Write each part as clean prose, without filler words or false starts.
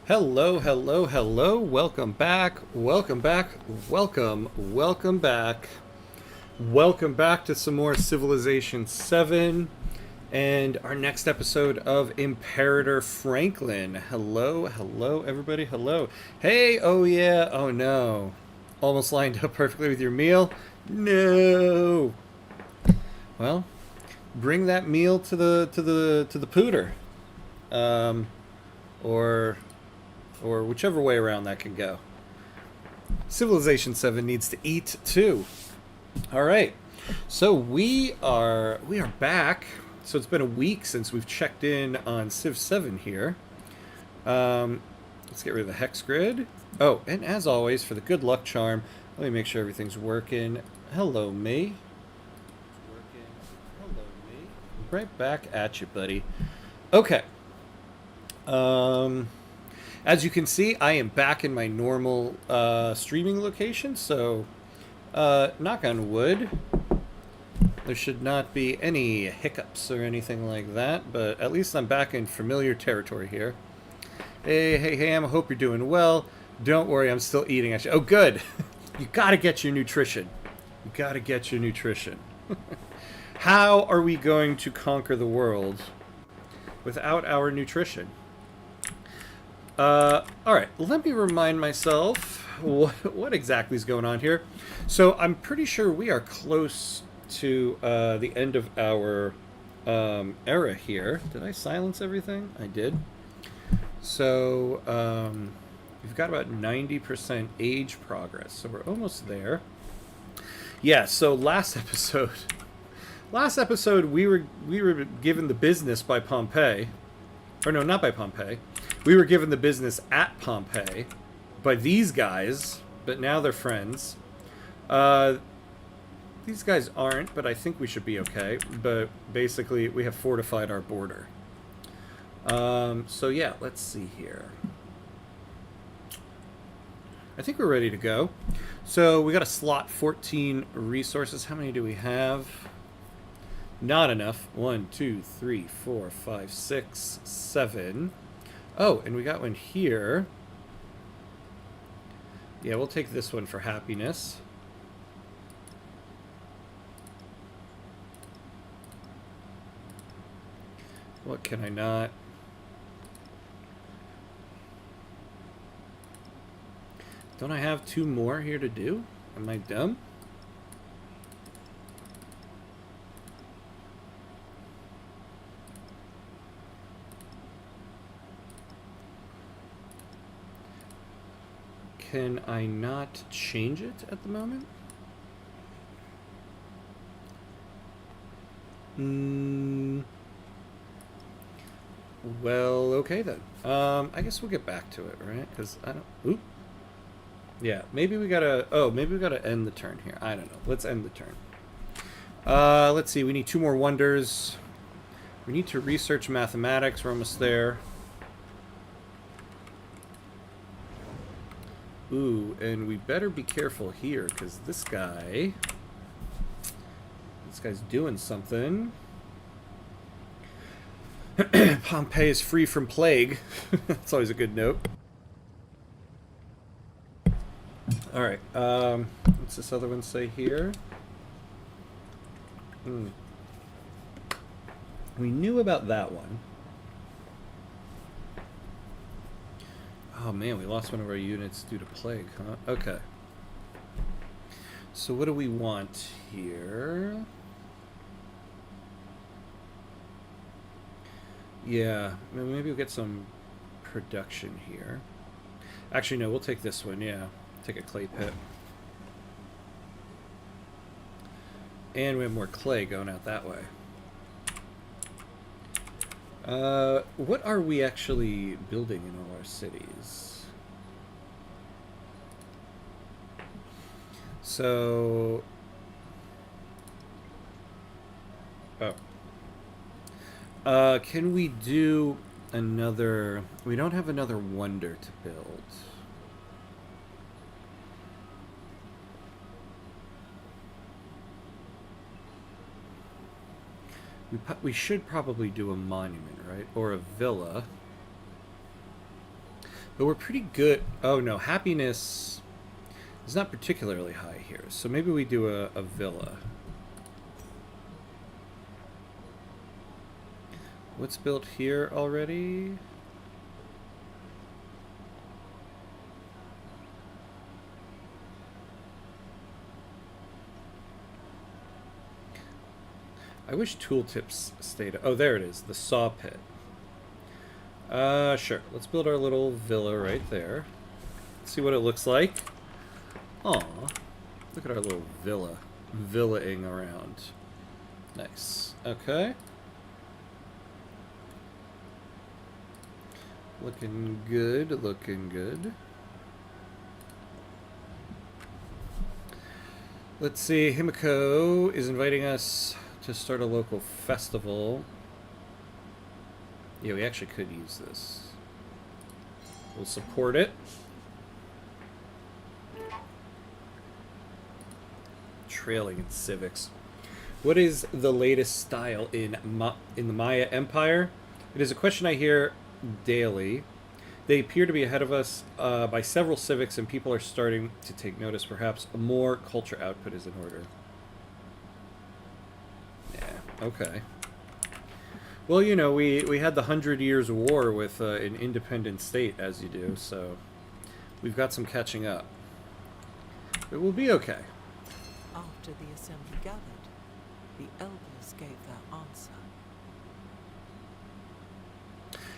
Hello, hello, hello. Welcome back. Welcome back. Welcome back. Welcome back to some more Civilization VII and our next episode of Imperator Franklin. Hello, hello, everybody. Hello. Hey, oh yeah, oh no. Almost lined up perfectly with your meal? No. Well, bring that meal to the pooter. Um, or whichever way around that can go. Civilization 7 needs to eat too. All right. So we are back. So it's been a week since we've checked in on Civ 7 here. Let's get rid of the hex grid. Oh, and as always, for the good luck charm, let me make sure everything's working. Hello, me. Hello, me. Right back at you, buddy. Okay. As you can see, I am back in my normal streaming location, so knock on wood, there should not be any hiccups or anything like that, but at least I'm back in familiar territory here. Hey, hey, Ham, I hope you're doing well. Don't worry, I'm still eating, actually. Oh, good. You gotta get your nutrition. You gotta get your nutrition. How are we going to conquer the world without our nutrition? Alright, let me remind myself what exactly is going on here. So I'm pretty sure we are close to the end of our era here. Did I silence everything? I did. So we've got about 90% age progress, so we're almost there. Yeah, so last episode we were given the business by Pompey. Or no, not by Pompey. We were given the business at Pompeii by these guys, but now they're friends. These guys aren't, but I think we should be okay. But basically, we have fortified our border. So yeah, let's see here. I think we're ready to go. So we got to slot 14 resources. How many do we have? Not enough. 1, 2, 3, 4, 5, 6, 7. Oh, and we got one here. Yeah, we'll take this one for happiness. What can I not? Don't I have 2 more here to do? Am I dumb? Can I not change it at the moment? Well, okay then. I guess we'll get back to it, right? Because I don't... Oop. Yeah, maybe we gotta... Oh, maybe we gotta end the turn here. I don't know. Let's end the turn. Let's see. We need 2 more wonders. We need to research mathematics. We're almost there. Ooh, and we better be careful here, because this guy's doing something. Pompeii is free from plague. That's always a good note. Alright, what's this other one say here? We knew about that one. Oh man, we lost one of our units due to plague, huh? Okay. So what do we want here? Yeah, maybe we'll get some production here. Actually, no, we'll take this one, yeah. Take a clay pit. And we have more clay going out that way. What are we actually building in all our cities? So... Oh. Can we do another... We don't have another wonder to build. We should probably do a monument, right? Or a villa. But we're pretty good. Oh no, happiness is not particularly high here. So maybe we do a villa. What's built here already? I wish tooltips stayed. Oh, there it is. The saw pit. Sure. Let's build our little villa right there. See what it looks like. Aw. Look at our little villa. Villaing around. Nice. Okay. Looking good. Looking good. Let's see. Himiko is inviting us to start a local festival. Yeah, we actually could use this. We'll support it. Trailing in civics. What is the latest style in the Maya Empire? It is a question I hear daily. They appear to be ahead of us by several civics, and people are starting to take notice. Perhaps more culture output is in order. Yeah, okay. Well, you know, we had the 100 Years' War with an independent state, as you do, so we've got some catching up. It will be okay. After the assembly gathered, the elders gave their answer.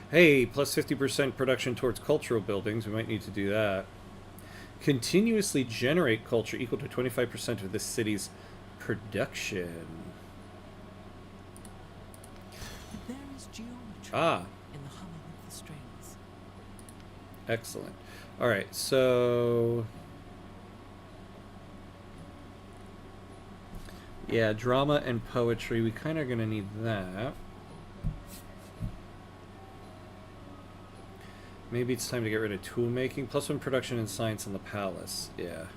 Hey, plus 50% production towards cultural buildings. We might need to do that. Continuously generate culture equal to 25% of this city's production. There is geometry in the humming of the strings. Excellent. All right, so yeah, drama and poetry. We kind of gonna need that. Maybe it's time to get rid of tool making. +1 production and science in the palace. Yeah.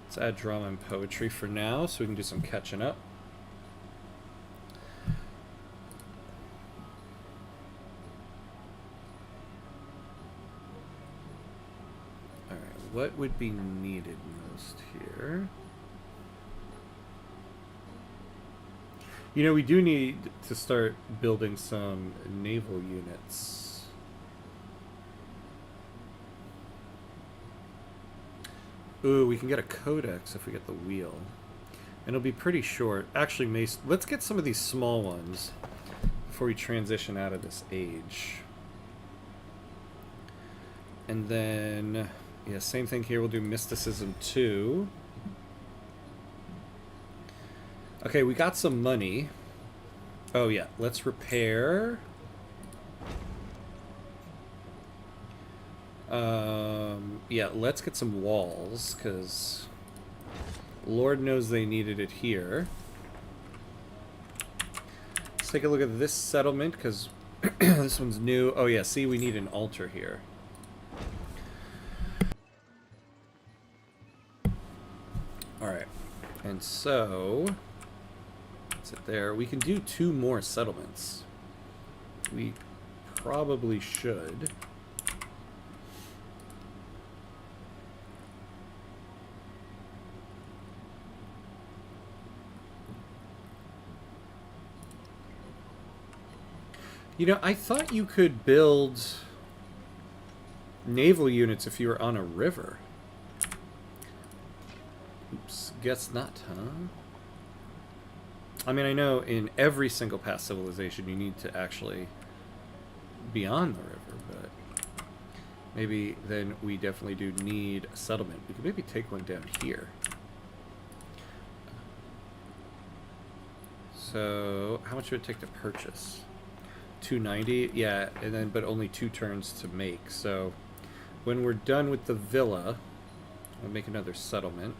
Let's add drama and poetry for now, so we can do some catching up. Alright, what would be needed most here? You know, we do need to start building some naval units. Ooh, we can get a codex if we get the wheel. And it'll be pretty short. Actually, let's get some of these small ones before we transition out of this age. And then, yeah, same thing here. We'll do mysticism 2. Okay, we got some money. Oh, yeah. Let's repair. Yeah, let's get some walls, because Lord knows they needed it here. Let's take a look at this settlement, because this one's new. Oh, yeah, see, we need an altar here. Alright. And so there. We can do 2 more settlements. We probably should. You know, I thought you could build naval units if you were on a river. Oops, guess not, huh? I mean, I know in every single past civilization you need to actually be on the river, but maybe then we definitely do need a settlement. We could maybe take one down here. So, how much would it take to purchase? 290? Yeah, and then but only 2 turns to make. So, when we're done with the villa, we'll make another settlement.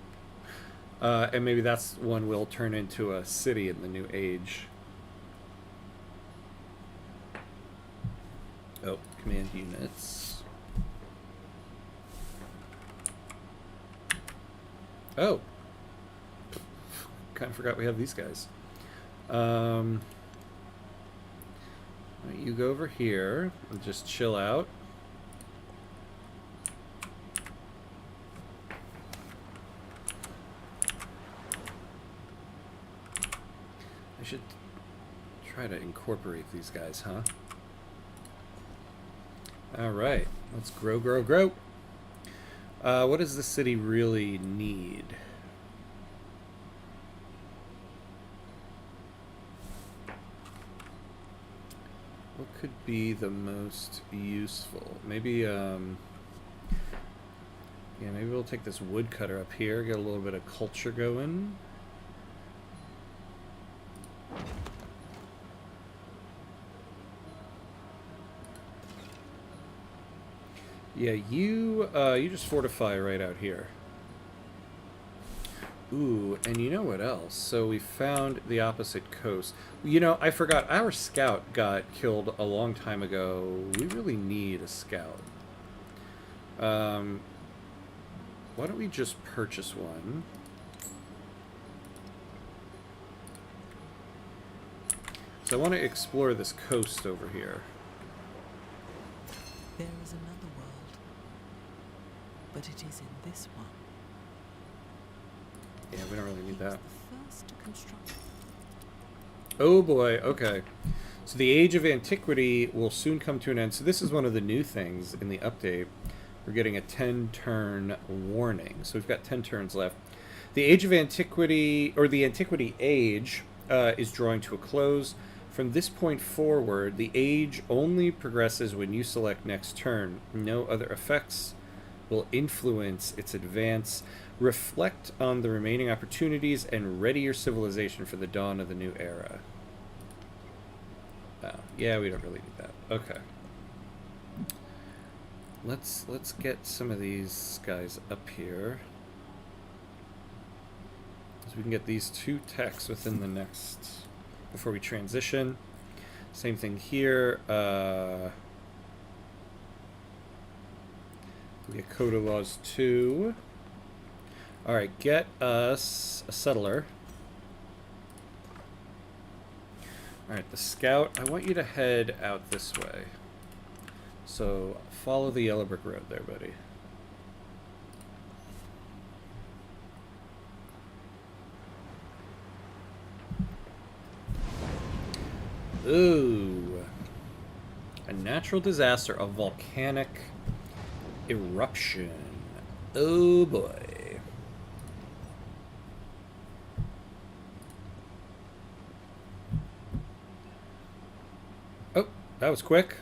And maybe that's one will turn into a city in the new age. Oh, command units. Oh. Kind of forgot we have these guys. You go over here and just chill out. I should try to incorporate these guys, huh? Alright, let's grow, grow, grow. What does the city really need? What could be the most useful? Maybe, yeah, maybe we'll take this woodcutter up here, get a little bit of culture going. Yeah, you just fortify right out here. Ooh, and you know what else? So we found the opposite coast. You know, I forgot, our scout got killed a long time ago. We really need a scout. Why don't we just purchase one? So I want to explore this coast over here. There is another world, but it is in this one. Yeah, we don't really need that. The first to construct. Oh boy, okay. So the Age of Antiquity will soon come to an end. So this is one of the new things in the update. We're getting a 10-turn warning. So we've got 10 turns left. The Age of Antiquity, or the Antiquity Age, is drawing to a close. From this point forward, the age only progresses when you select next turn. No other effects will influence its advance. Reflect on the remaining opportunities and ready your civilization for the dawn of the new era. Oh, yeah, we don't really need that. Okay. Let's get some of these guys up here. So we can get these 2 techs within the next... before we transition. Same thing here. We get Code of Laws 2. Alright, get us a settler. Alright, the scout, I want you to head out this way. So, follow the yellow brick road there, buddy. Ooh. A natural disaster, a volcanic eruption. Oh boy. Oh, that was quick.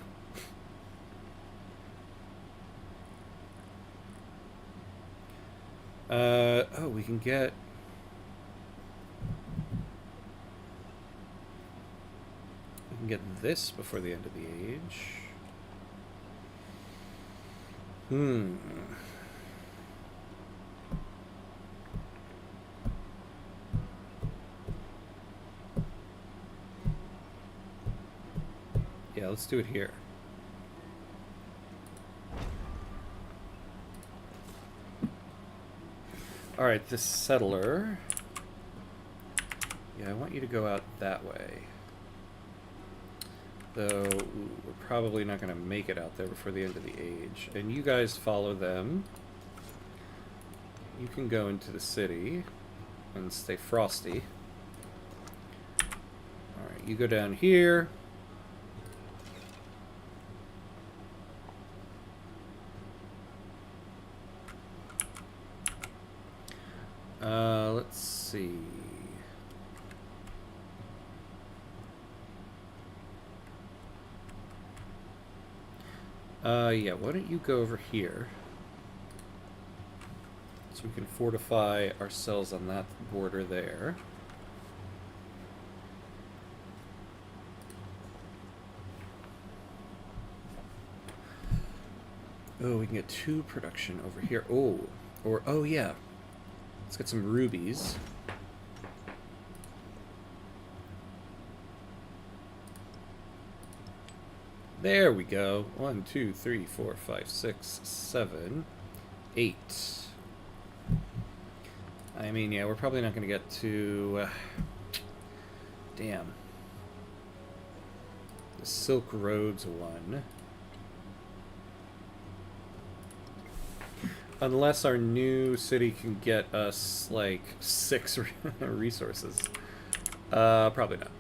Oh, we can get... we can get this before the end of the age. Yeah, let's do it here. Alright, this settler. Yeah, I want you to go out that way. Though, ooh, we're probably not going to make it out there before the end of the age. And you guys follow them. You can go into the city and stay frosty. Alright, you go down here. Let's see. Yeah, why don't you go over here? So we can fortify ourselves on that border there. Oh, we can get 2 production over here. Oh, or, oh yeah. Let's get some rubies. There we go. 1, 2, 3, 4, 5, 6, 7, 8. I mean, yeah, we're probably not going to get to... damn. The Silk Roads one. Unless our new city can get us, like, 6 resources. Probably not.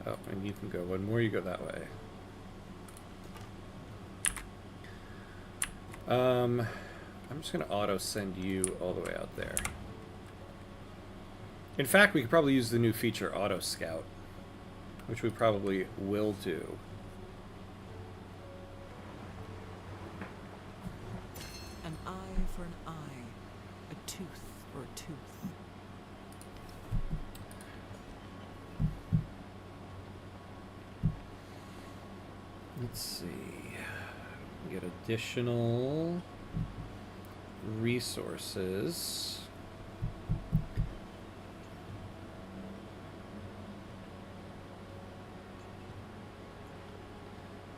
Oh, and you can go one more, you go that way. I'm just going to auto-send you all the way out there. In fact, we could probably use the new feature, Auto Scout, which we probably will do. An eye for an eye, a tooth for a tooth. Let's see. We get additional resources.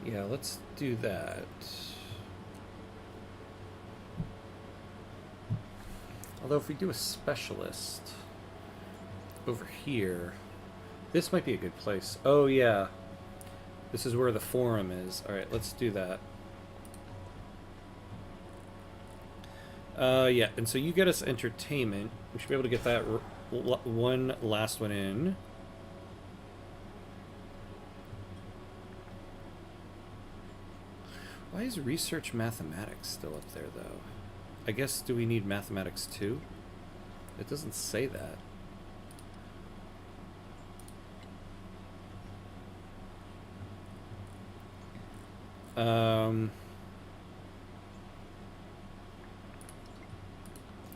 Yeah, let's do that. Although if we do a specialist over here, this might be a good place. Oh yeah, this is where the forum is. All right, let's do that. Yeah, and so you get us entertainment. We should be able to get that one last one in. Why is research mathematics still up there, though? I guess, do we need mathematics too? It doesn't say that.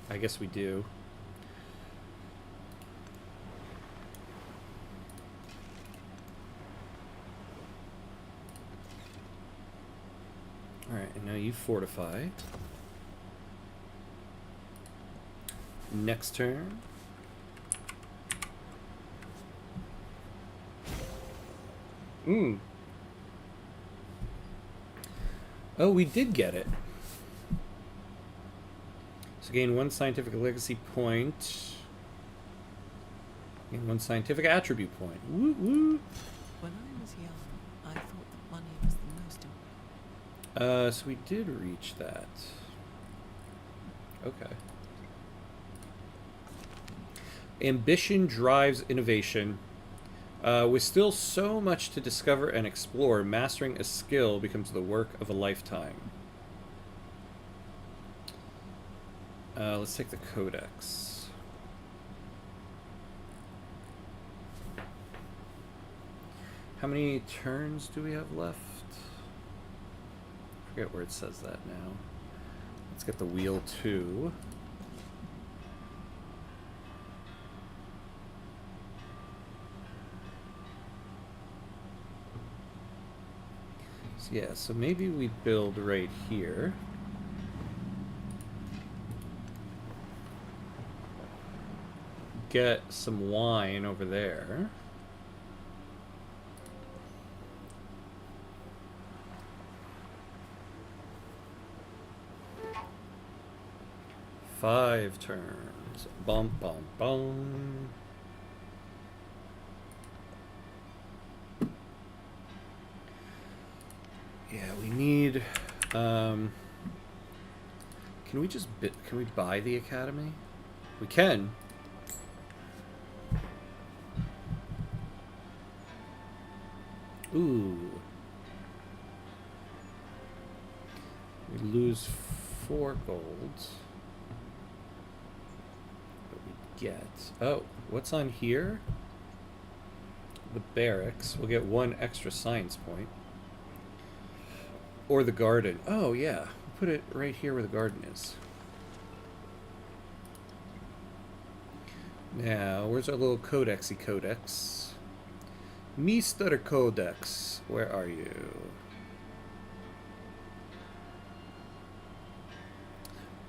I guess we do. Alright, and now you fortify. Next turn. Oh, we did get it. So gain 1 scientific legacy point. Gain 1 scientific attribute point. Woo woo. When I was young, I thought that money was the most important. So we did reach that. Okay. Ambition drives innovation. With still so much to discover and explore, mastering a skill becomes the work of a lifetime. Let's take the Codex. How many turns do we have left? I forget where it says that now. Let's get the wheel 2. So yeah, so maybe we build right here. Get some wine over there. Five turns. Bum bum bum. Yeah, we need. Can we just can we buy the academy? We can. Ooh. We lose 4 gold. But we get. Oh, what's on here? The barracks. We'll get 1 extra science point. Or the garden. Oh, yeah. Put it right here where the garden is. Now, where's our little codexy codex? Mr. Codex, where are you?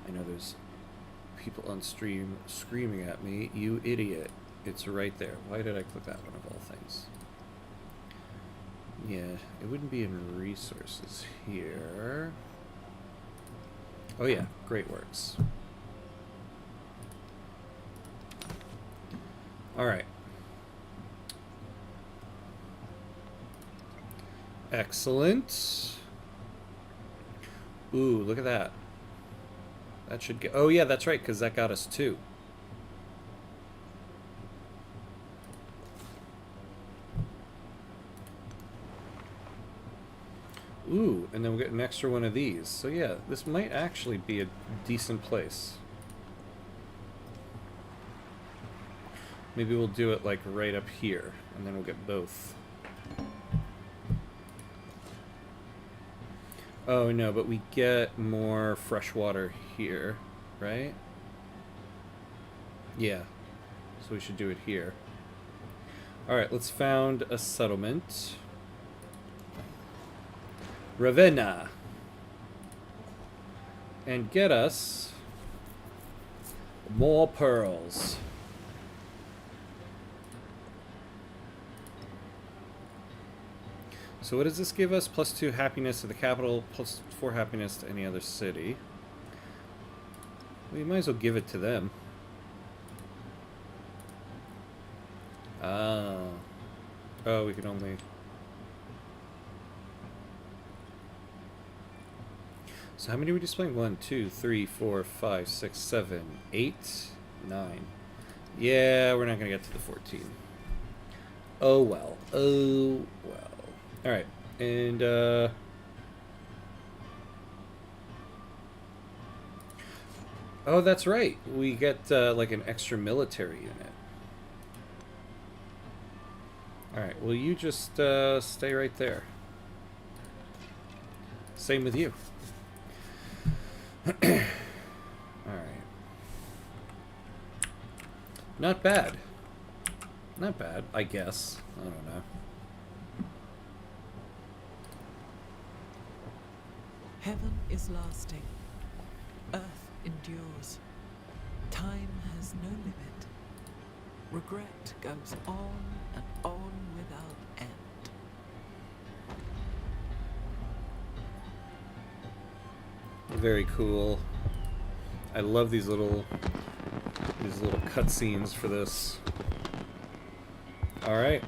I know there's people on stream screaming at me. You idiot. It's right there. Why did I click that one of all things? Yeah, it wouldn't be in resources here. Oh yeah, great works. Alright. Excellent. Ooh, look at that. That should get... Oh yeah, that's right, because that got us 2. Ooh, and then we'll get an extra one of these. So yeah, this might actually be a decent place. Maybe we'll do it like right up here, and then we'll get both. Oh no, but we get more fresh water here, right? Yeah, so we should do it here. Alright, let's found a settlement. Ravenna. And get us more pearls. So what does this give us? +2 happiness to the capital, +4 happiness to any other city. We might as well give it to them. Oh. Oh, we can only... So how many are we displaying? 1, 2, 3, 4, 5, 6, 7, 8, 9. Yeah, we're not going to get to the 14. Oh well. Oh well. Alright. And, oh, that's right. We get, like, an extra military unit. Alright, well, you just, stay right there. Same with you. Alright. Not bad. Not bad, I guess. I don't know. Heaven is lasting. Earth endures. Time has no limit. Regret goes on and on without end. Very cool. I love these little cutscenes for this. All right.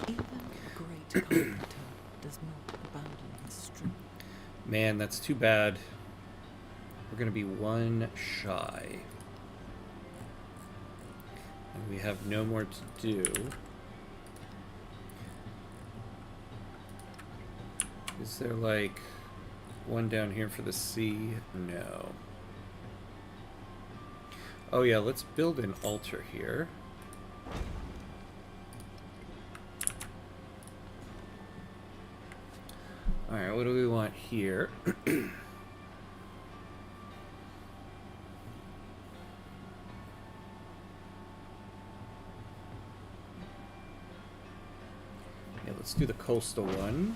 Even a great carpenter does not abandon his strength. Man, that's too bad. We're gonna be 1 shy. And we have no more to do. Is there like one down here for the sea? No. Oh yeah, let's build an altar here. Alright, what do we want here? Yeah, let's do the coastal one.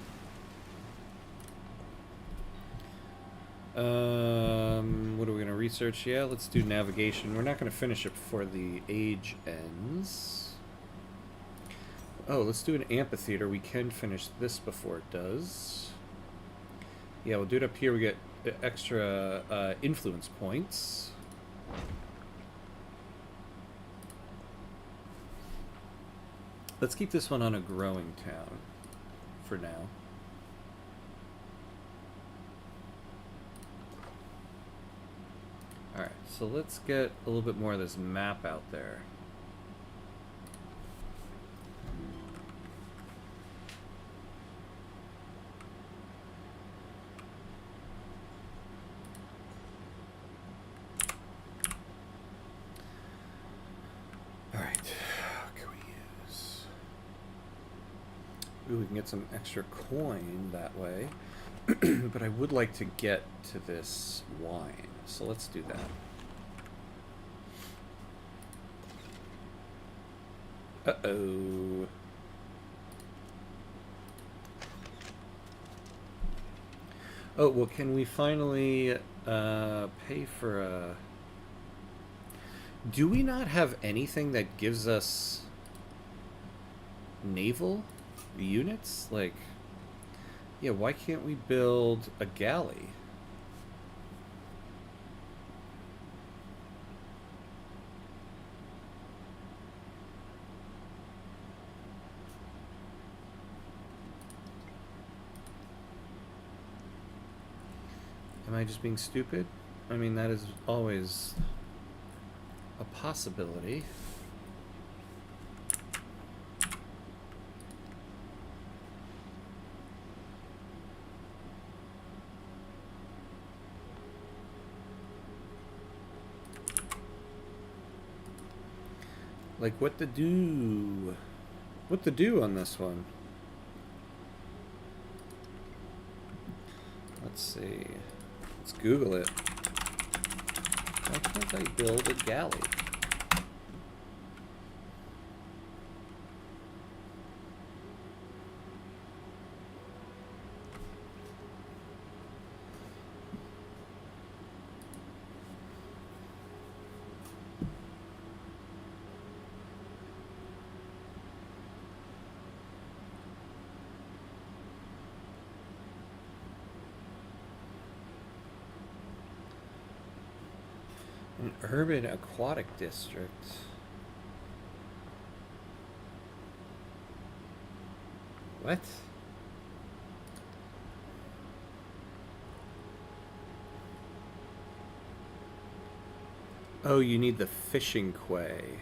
What are we going to research? Yeah, let's do navigation. We're not going to finish it before the age ends. Oh, let's do an amphitheater. We can finish this before it does. Yeah, we'll do it up here. We get extra influence points. Let's keep this one on a growing town for now. Alright, so let's get a little bit more of this map out there. Alright, what can we use? Ooh, we can get some extra coin that way. But I would like to get to this wine. So let's do that. Uh-oh. Oh, well, can we finally pay for a... Do we not have anything that gives us naval units? Like, yeah, why can't we build a galley? Am I just being stupid? I mean, that is always a possibility. Like, what to do? What to do on this one? Let's see. Let's Google it. Why can't I build a galley? An urban aquatic district. What? Oh, you need the fishing quay.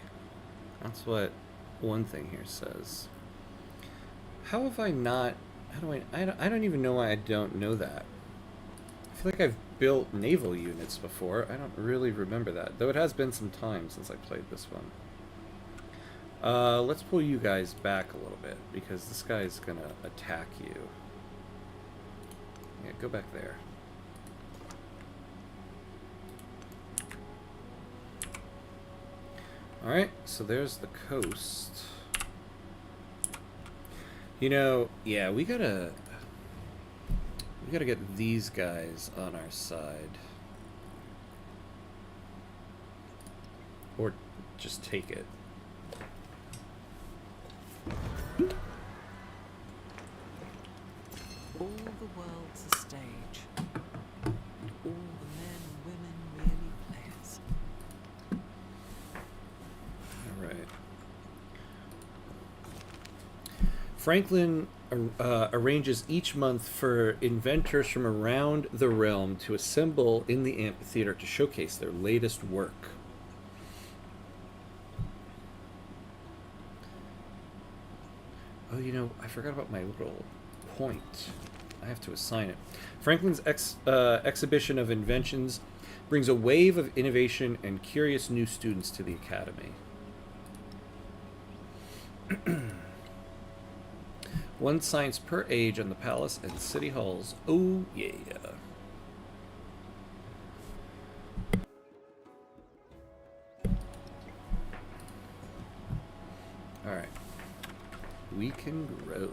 That's what one thing here says. How have I not... How do I don't even know why I don't know that. I feel like I've built naval units before. I don't really remember that. Though it has been some time since I played this one. Let's pull you guys back a little bit, because this guy's gonna attack you. Yeah, go back there. Alright, so there's the coast. You know, yeah, we gotta get these guys on our side. Or just take it. All the world's a stage. And all the men and women merely players. Alright. Franklin arranges each month for inventors from around the realm to assemble in the amphitheater to showcase their latest work. Oh, you know, I forgot about my little point. I have to assign it. Franklin's exhibition of inventions brings a wave of innovation and curious new students to the academy. One science per age on the palace and city halls. Oh, yeah. Alright. We can grow.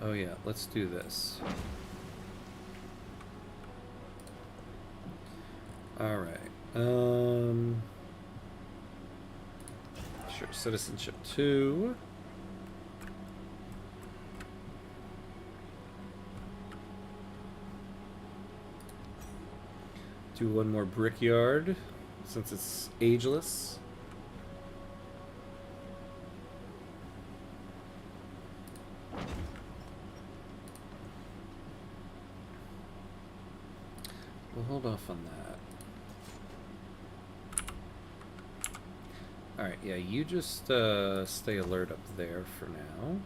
Oh, yeah. Let's do this. Alright. Sure, citizenship 2. Do one more brickyard, since it's ageless. We'll hold off on that. Alright, yeah, you just stay alert up there for now.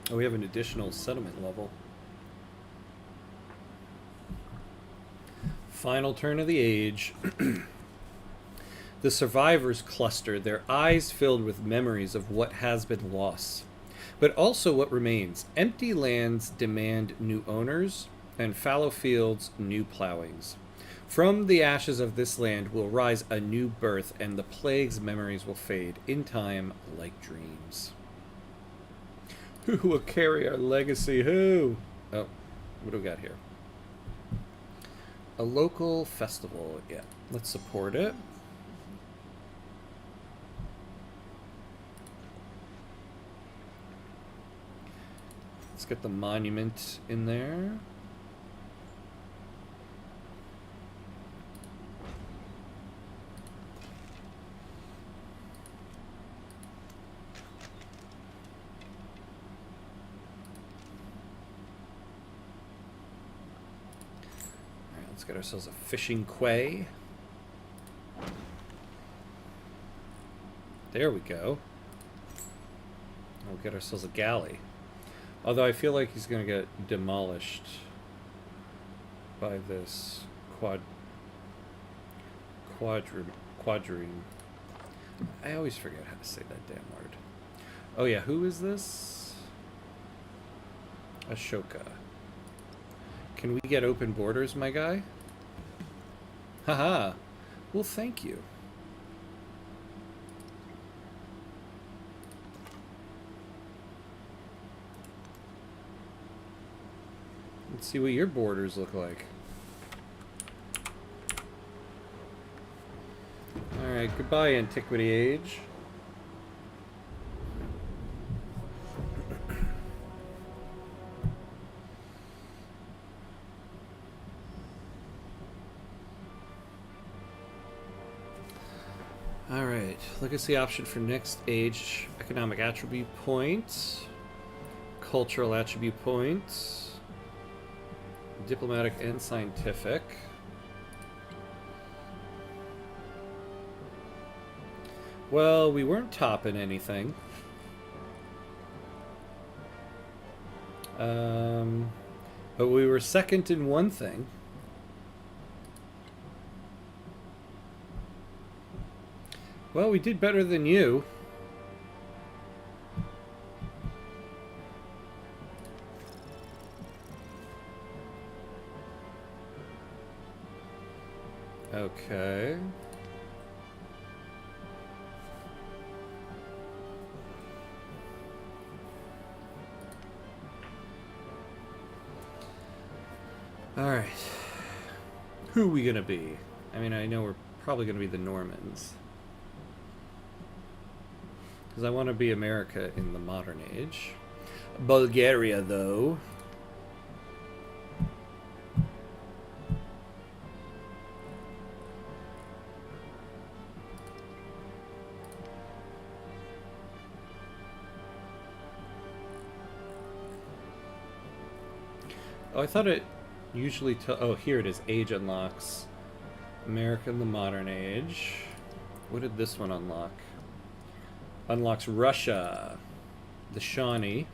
Oh, we have an additional settlement level. Final turn of the age. The survivors cluster, their eyes filled with memories of what has been lost, but also what remains. Empty lands demand new owners, and fallow fields new plowings. From the ashes of this land will rise a new birth, and the plague's memories will fade in time like dreams. Who will carry our legacy? Who? Oh, what do we got here? A local festival. Yeah, let's support it. Let's get the monument in there. Let's get ourselves a fishing quay. There we go. We'll get ourselves a galley. Although I feel like he's going to get demolished by this quadrine. I always forget how to say that damn word. Oh yeah, who is this? Ashoka. Can we get open borders, my guy? Haha. Well, thank you. Let's see what your borders look like. Alright, goodbye, Antiquity Age. Alright, legacy option for next age. Economic attribute points. Cultural attribute points. Diplomatic and scientific. Well, we weren't topping anything. But we were second in one thing. Well, we did better than you. Okay. All right. Who are we gonna be? I mean, I know we're probably gonna be the Normans. Because I want to be America in the modern age. Bulgaria, though. Oh, I thought it usually... oh, here it is. Age unlocks. America in the modern age. What did this one unlock? Unlocks Russia. The Shawnee.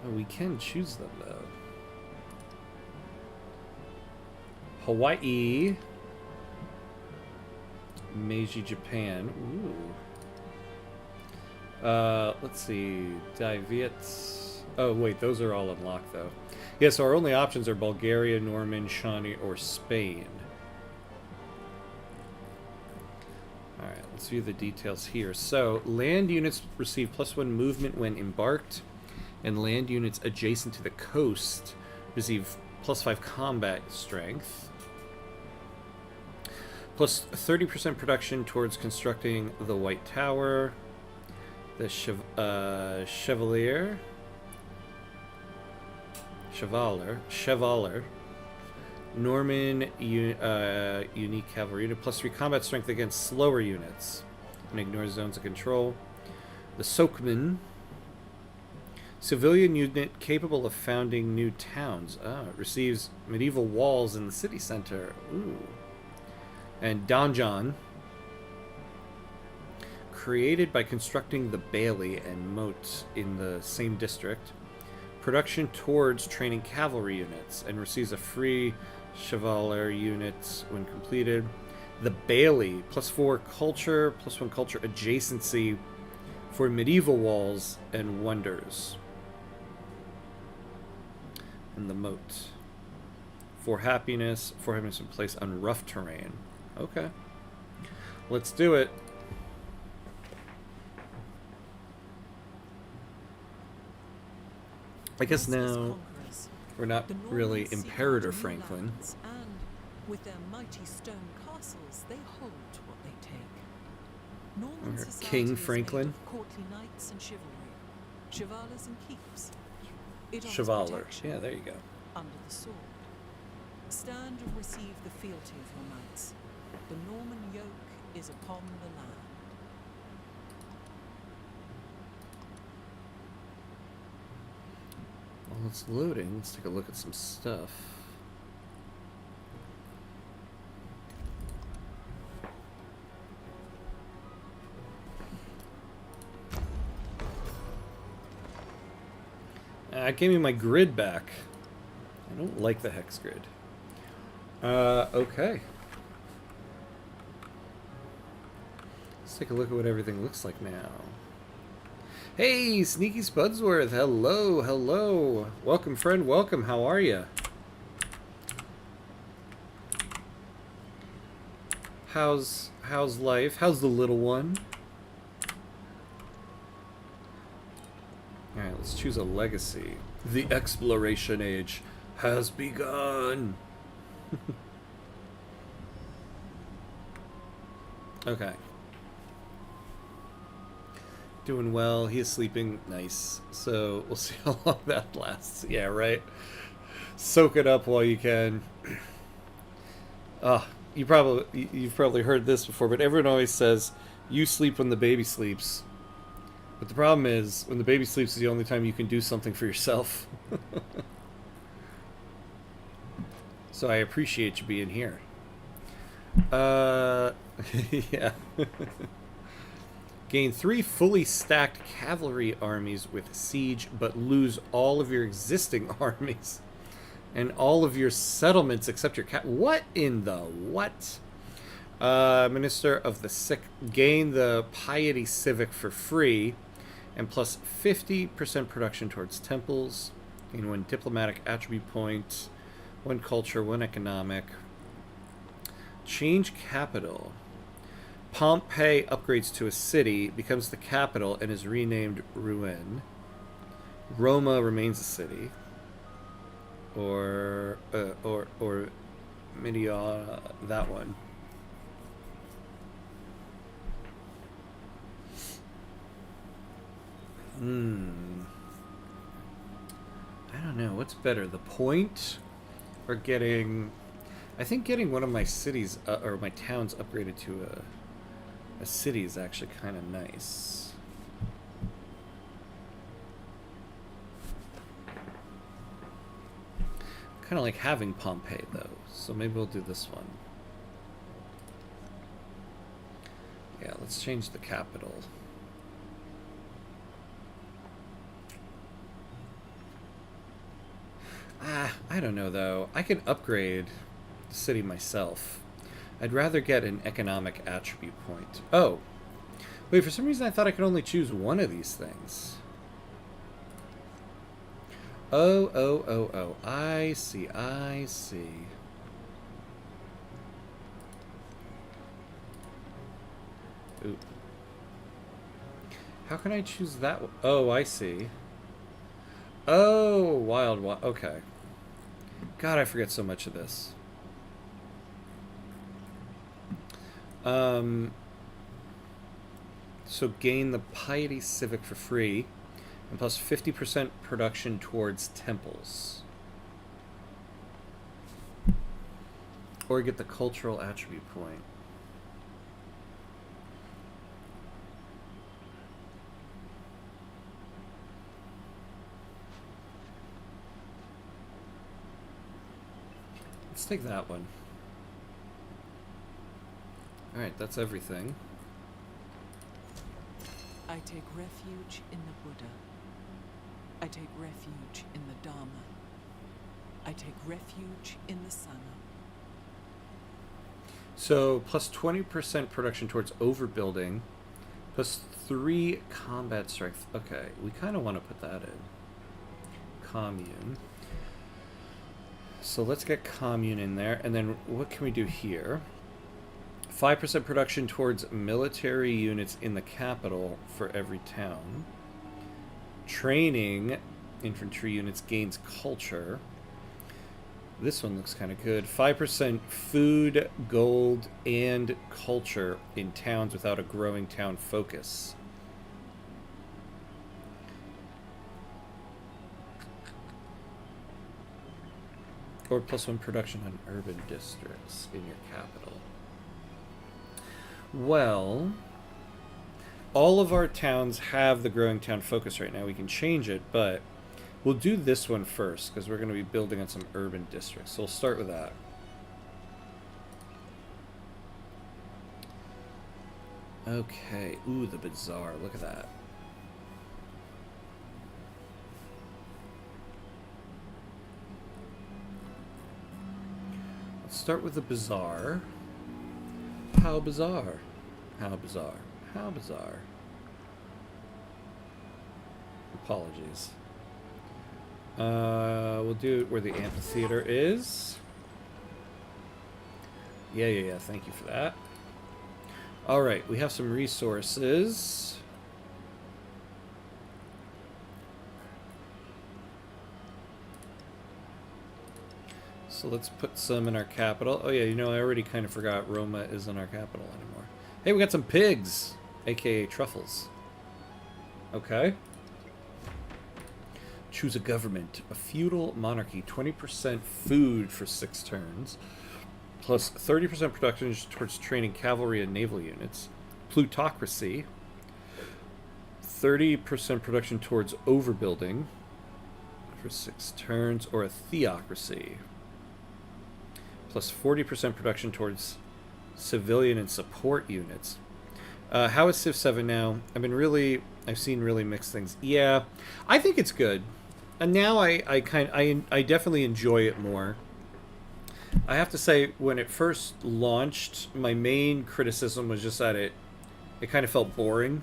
Oh, we can choose them, though. Hawaii. Meiji, Japan. Ooh. Let's see. Diviets. Oh, wait, those are all unlocked, though. Yeah, so our only options are Bulgaria, Norman, Shawnee, or Spain. Alright, let's view the details here. So, land units receive +1 movement when embarked, and land units adjacent to the coast receive +5 combat strength. Plus 30% production towards constructing the White Tower. The Chevalier. Norman unique cavalry unit. +3 combat strength against slower units. And ignores zones of control. The Soakman. Civilian unit capable of founding new towns. It receives medieval walls in the city center. Ooh. And Donjon. Created by constructing the Bailey and Moat in the same district. Production towards training cavalry units and receives a free Chevalier unit when completed. The Bailey, +4 culture, +1 culture adjacency for medieval walls and wonders. And the Moat. For happiness in place on rough terrain. Okay. Let's do it. I guess now We're not The Normans really seek out Imperator new Franklin. lands, and with their mighty stone castles, they hold what they take. Norman Or society King is Franklin. made of courtly knights and chivalry, chevalers and keeps. It offers Chevalier. protection Yeah, there you go. under the sword. Stand and receive the fealty of your knights. The Norman yoke is upon the land. While it's loading, let's take a look at some stuff. Gave me my grid back. I don't like the hex grid. Okay. Let's take a look at what everything looks like now. Hey, Sneaky Spudsworth. Hello, hello. Welcome, friend. Welcome. How are you? How's life? How's the little one? Alright, let's choose a legacy. The exploration age has begun. Okay. Doing well. He is sleeping. Nice. So we'll see how long that lasts. Yeah, right. Soak it up while you can. You've probably heard this before, but everyone always says you sleep when the baby sleeps. But the problem is, when the baby sleeps is the only time you can do something for yourself. So I appreciate you being here. Yeah. Gain 3 fully stacked cavalry armies with siege, but lose all of your existing armies. And all of your settlements except your what in the what? Minister of the Sick. Gain the Piety Civic for free. And plus 50% production towards temples. Gain 1 diplomatic attribute point. 1 culture, 1 economic. Change capital. Pompeii upgrades to a city, becomes the capital, and is renamed Rouen. Roma remains a city. Or Midia, that one. I don't know. What's better, the point or getting... I think getting one of my cities, or my towns upgraded to a city is actually kind of nice. Kind of like having Pompeii, though. So maybe we'll do this one. Yeah, let's change the capital. I don't know, though. I can upgrade the city myself. I'd rather get an economic attribute point. Oh. Wait, for some reason I thought I could only choose one of these things. Oh. I see. Ooh. How can I choose that one? Oh, I see. Oh, wild. Okay. God, I forget so much of this. So gain the Piety Civic for free, and plus 50% production towards temples. Or get the cultural attribute point. Let's take that one. Alright, that's everything. I take refuge in the Buddha. I take refuge in the Dharma. I take refuge in the Sangha. So, plus 20% production towards overbuilding, plus 3 combat strength. Okay, we kind of want to put that in. Commune. So let's get commune in there, and then what can we do here? 5% production towards military units in the capital for every town. Training infantry units gains culture. This one looks kind of good. 5% food, gold, and culture in towns without a growing town focus. Or +1 production on urban districts in your capital. Well, all of our towns have the growing town focus right now. We can change it, but we'll do this one first because we're going to be building on some urban districts. So we'll start with that. Okay. Ooh, the bazaar. Look at that. Let's start with the bazaar. How bizarre. How bizarre. How bizarre. Apologies. We'll do it where the amphitheater is. Yeah. Thank you for that. Alright, we have some resources. So let's put some in our capital. Oh yeah, you know, I already kind of forgot Roma isn't our capital anymore. Hey, we got some pigs, aka truffles. Okay. Choose a government. A feudal monarchy. 20% food for 6 turns. Plus 30% production towards training cavalry and naval units. Plutocracy. 30% production towards overbuilding for 6 turns. Or a theocracy. Plus 40% production towards civilian and support units. How is Civ 7 now? I've seen really mixed things. Yeah, I think it's good. And now I definitely enjoy it more. I have to say, when it first launched, my main criticism was just that it kind of felt boring.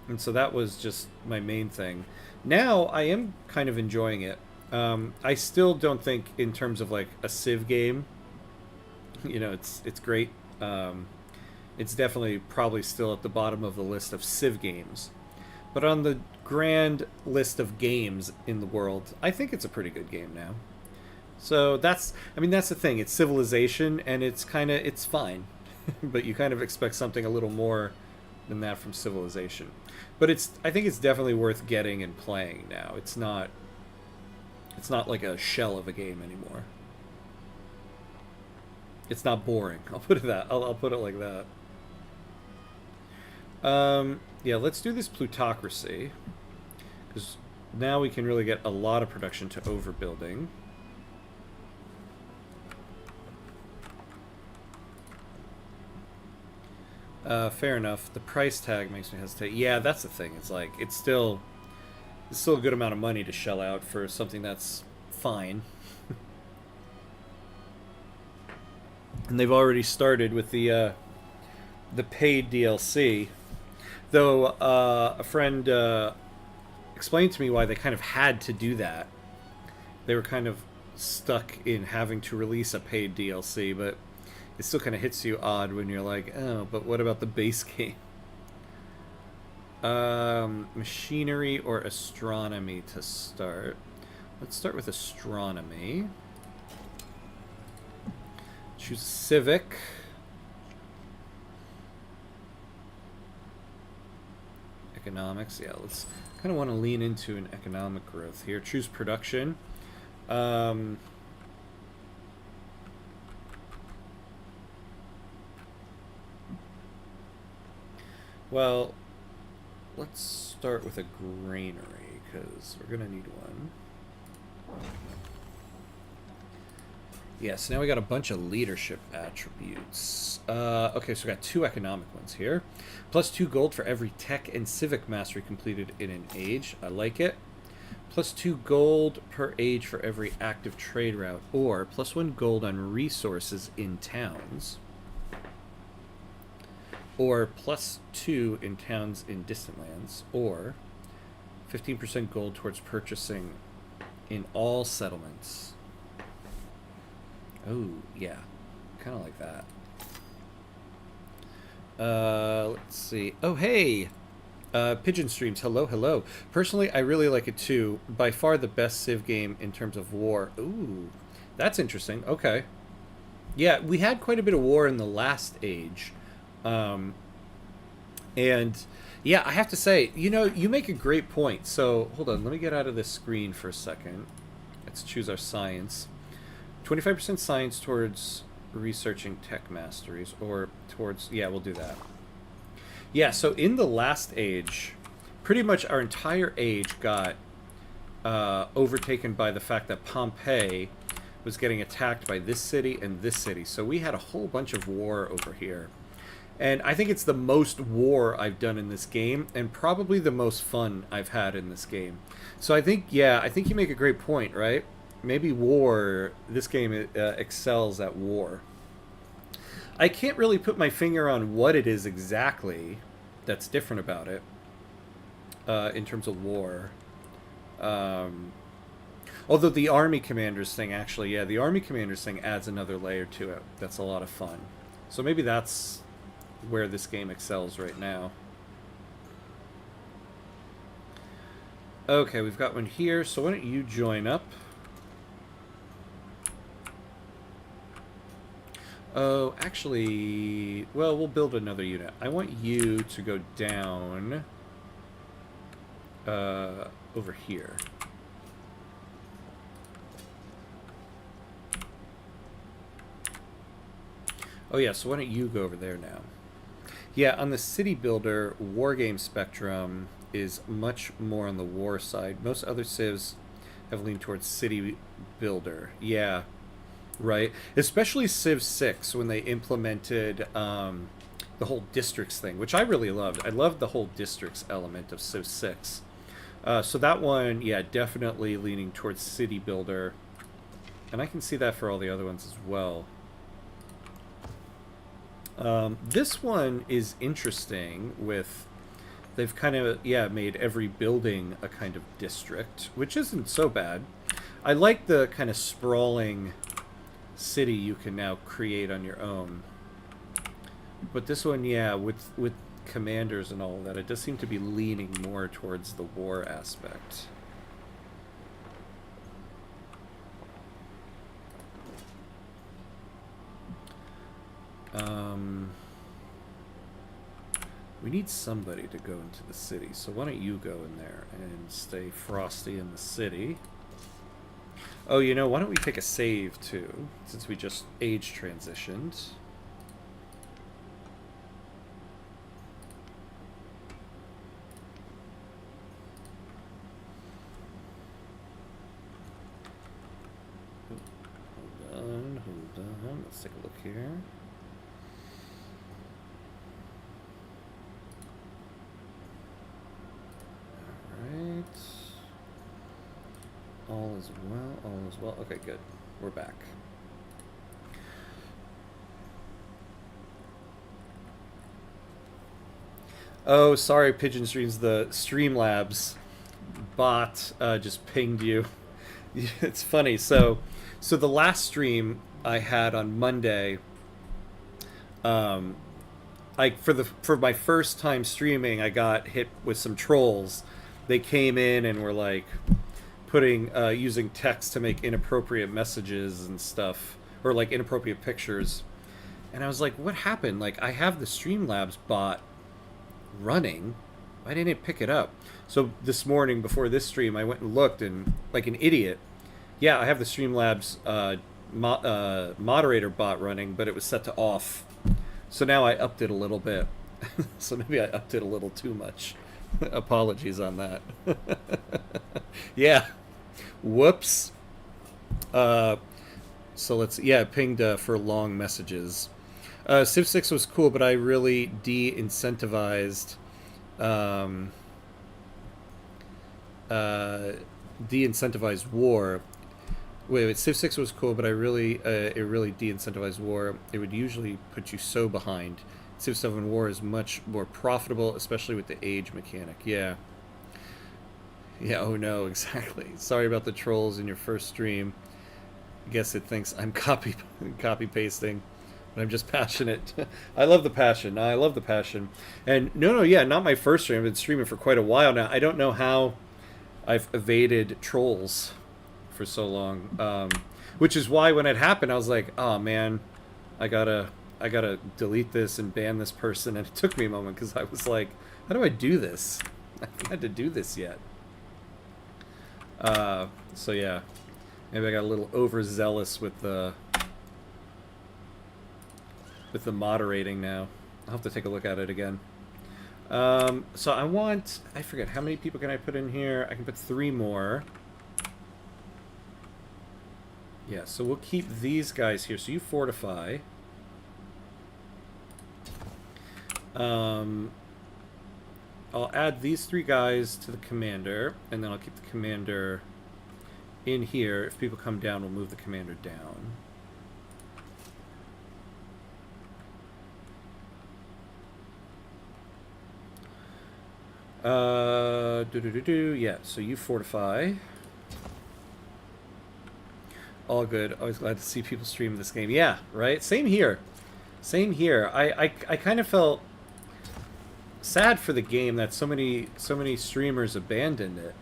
And so that was just my main thing. Now I am kind of enjoying it. I still don't think in terms of like a Civ game, you know, it's great. It's definitely probably still at the bottom of the list of Civ games. But on the grand list of games in the world, I think it's a pretty good game now. So that's the thing. It's Civilization, and it's fine. But you kind of expect something a little more than that from Civilization. But I think it's definitely worth getting and playing now. It's not like a shell of a game anymore. It's not boring. I'll put it like that. Yeah, let's do this plutocracy, because now we can really get a lot of production to overbuilding. Fair enough. The price tag makes me hesitate. Yeah, that's the thing. It's like it's still a good amount of money to shell out for something that's fine. And they've already started with the paid DLC. Though a friend explained to me why they kind of had to do that. They were kind of stuck in having to release a paid DLC, but it still kind of hits you odd when you're like, oh, but what about the base game? Machinery or astronomy to start. Let's start with astronomy. Choose civic. Economics. Yeah, let's kind of want to lean into an economic growth here. Choose production. Well, let's start with a granary, because we're going to need one. Yeah, so now we got a bunch of leadership attributes. Okay, so we got 2 economic ones here. Plus 2 gold for every tech and civic mastery completed in an age. I like it. Plus 2 gold per age for every active trade route. Or plus 1 gold on resources in towns. Or plus 2 in towns in distant lands. Or 15% gold towards purchasing in all settlements. Oh, yeah. Kind of like that. Let's see. Oh, hey! Pigeon Streams, hello. Personally, I really like it too. By far the best Civ game in terms of war. Ooh. That's interesting. Okay. Yeah, we had quite a bit of war in the last age. Um, and yeah, I have to say, you make a great point. So hold on, let me get out of this screen for a second. Let's choose our science. 25% science towards researching tech masteries, or towards, yeah, we'll do that. Yeah, so in the last age, pretty much our entire age got overtaken by the fact that Pompeii was getting attacked by this city and this city. So we had a whole bunch of war over here. And I think it's the most war I've done in this game, and probably the most fun I've had in this game. So I think, yeah, I think you make a great point, right? Maybe war, this game excels at war. I can't really put my finger on what it is exactly that's different about it in terms of war. Um, Although the army commanders thing, actually, yeah, the army commanders thing adds another layer to it. That's a lot of fun. So maybe that's where this game excels right now. Okay, we've got one here. So why don't you join up? Oh, actually, well, we'll build another unit. I want you to go down over here. Oh yeah, so why don't you go over there now? Yeah, on the city builder, wargame spectrum is much more on the war side. Most other civs have leaned towards city builder. Yeah, right. Especially Civ 6 when they implemented the whole districts thing, which I really loved. I loved the whole districts element of Civ 6. So that one, yeah, definitely leaning towards city builder. And I can see that for all the other ones as well. This one is interesting with, they've kind of, yeah, made every building a kind of district, which isn't so bad. I like the kind of sprawling city you can now create on your own. But this one, yeah, with commanders and all that, it does seem to be leaning more towards the war aspect. We need somebody to go into the city, so why don't you go in there and stay frosty in the city? Oh, why don't we take a save too, since we just age transitioned. Hold on, let's take a look here. Alright. All is well, all is well. Okay, good. We're back. Oh, sorry, Pigeon Streams. The Streamlabs bot just pinged you. It's funny. So the last stream I had on Monday, for my first time streaming, I got hit with some trolls. They came in and were like putting using text to make inappropriate messages and stuff, or like inappropriate pictures. And I was like, what happened? Like, I have the Streamlabs bot running. Why didn't it pick it up? So this morning before this stream, I went and looked, and like an idiot, yeah, I have the Streamlabs moderator bot running, but it was set to off. So now I upped it a little bit. So maybe I upped it a little too much. Apologies on that. Yeah. Whoops. So let's, yeah, pinged for long messages. Civ 6 was cool, but I really de-incentivized war. Wait, Civ 6 was cool, but it really de-incentivized war. It would usually put you so behind. Civ 7 war is much more profitable, especially with the age mechanic. Yeah. Yeah, oh no, exactly. Sorry about the trolls in your first stream. I guess it thinks I'm copy pasting. But I'm just passionate. I love the passion. I love the passion. And no, yeah, not my first stream. I've been streaming for quite a while now. I don't know how I've evaded trolls for so long. Which is why when it happened, I was like, oh man, I gotta delete this and ban this person. And it took me a moment because I was like, how do I do this? I haven't had to do this yet. So yeah, maybe I got a little overzealous with the moderating now. I'll have to take a look at it again. So I forget, how many people can I put in here? I can put 3 more. Yeah, so we'll keep these guys here. So you fortify. I'll add these 3 guys to the commander, and then I'll keep the commander in here. If people come down, we'll move the commander down. Yeah, so you fortify. All good. Always glad to see people stream this game. Yeah, right? Same here. Same here. I kind of felt sad for the game that so many streamers abandoned it.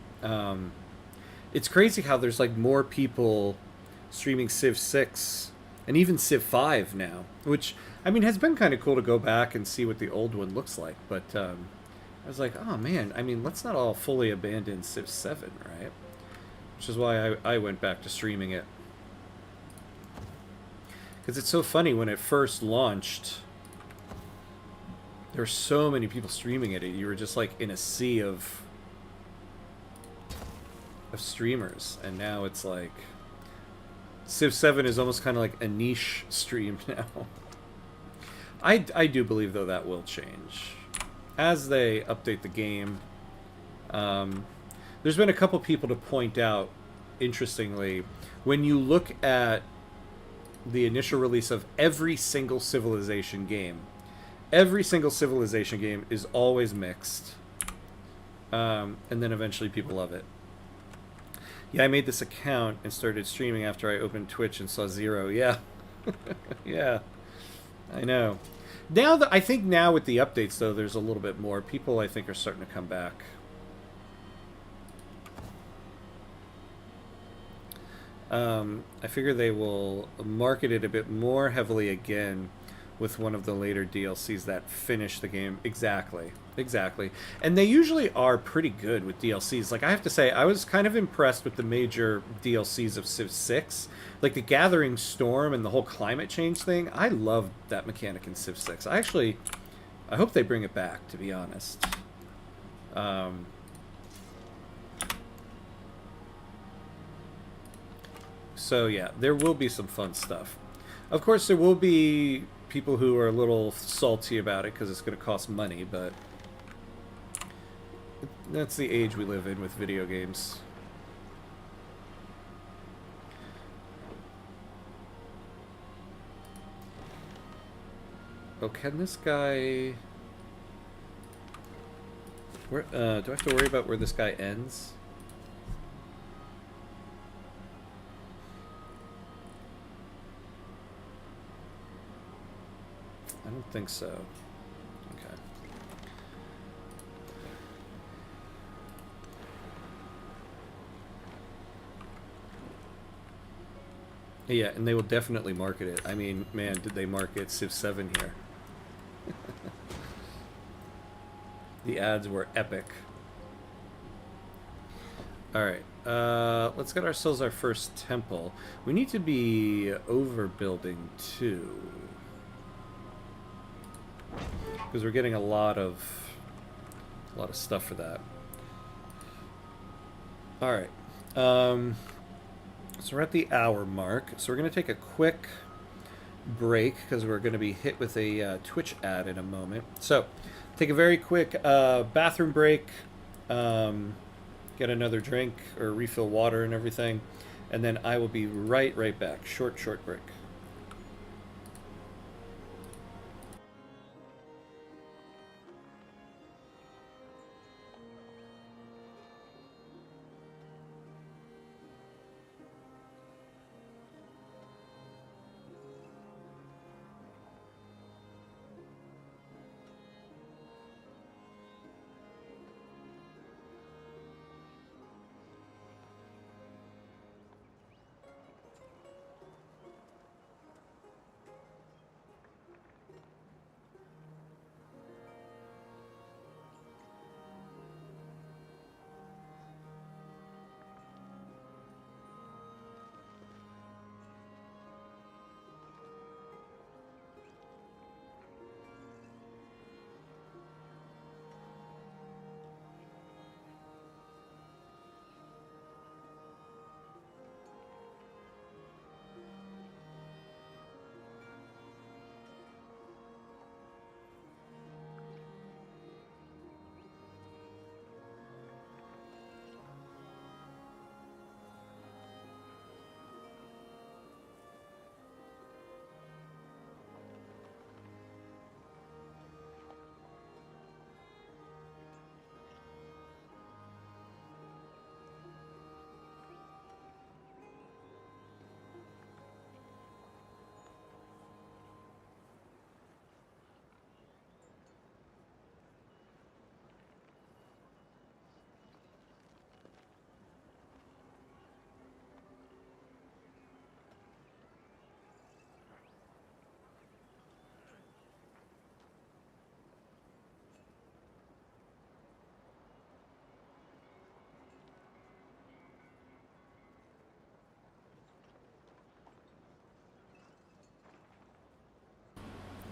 It's crazy how there's like more people streaming Civ 6 and even Civ 5 now, which I mean has been kind of cool to go back and see what the old one looks like, but I was like, oh man, I mean, let's not all fully abandon Civ 7, right? Which is why I went back to streaming it. Because it's so funny, when it first launched, there were so many people streaming it. You were just like in a sea of streamers. And now it's like, Civ 7 is almost kind of like a niche stream now. I do believe, though, that will change as they update the game. There's been a couple people to point out, interestingly, when you look at the initial release of every single Civilization game, every single Civilization game is always mixed. And then eventually people love it. Yeah, I made this account and started streaming after I opened Twitch and saw 0. Yeah. Yeah. I know. Now I think now with the updates, though, there's a little bit more. People, I think, are starting to come back. I figure they will market it a bit more heavily again with one of the later DLCs that finish the game. Exactly. And they usually are pretty good with DLCs. Like, I have to say, I was kind of impressed with the major DLCs of Civ 6. Like, the Gathering Storm and the whole climate change thing. I loved that mechanic in Civ 6. I hope they bring it back, to be honest. So yeah, there will be some fun stuff. Of course, there will be people who are a little salty about it because it's going to cost money, but that's the age we live in with video games. Oh, can this guy... Where, do I have to worry about where this guy ends? I don't think so. Okay. Yeah, and they will definitely market it. I mean, man, did they market Civ 7 here. The ads were epic. Alright, let's get ourselves our first temple. We need to be overbuilding too. Because we're getting a lot of stuff for that. Alright. So we're at the hour mark. So we're going to take a quick break because we're going to be hit with a Twitch ad in a moment. So, take a very quick bathroom break. Get another drink or refill water and everything. And then I will be right back. Short break.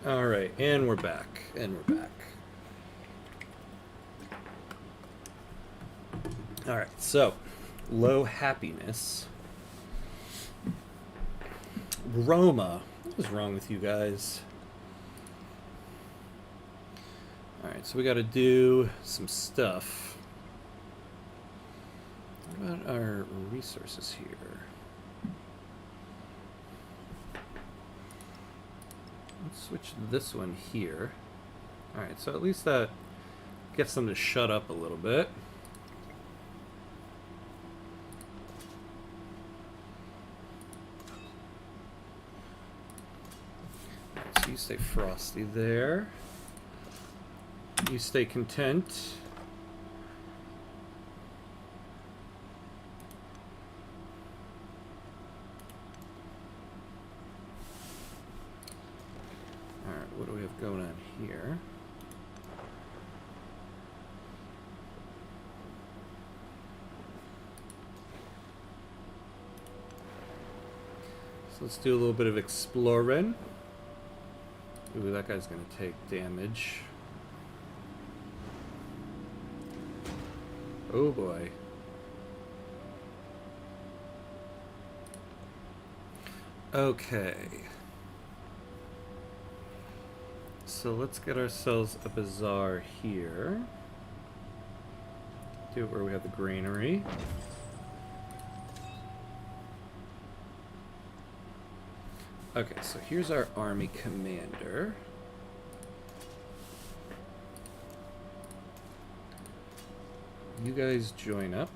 Alright, and we're back. And we're back. Alright, so low happiness. Roma. What is wrong with you guys? Alright, so we gotta do some stuff. What about our resources here? Let's switch this one here. Alright, so at least that gets them to shut up a little bit. Right, so you stay frosty there. You stay content. Alright, what do we have going on here? So let's do a little bit of exploring. Ooh, that guy's gonna take damage. Oh boy. Okay. So let's get ourselves a bazaar here. Do it where we have the granary. Okay, so here's our army commander. You guys join up.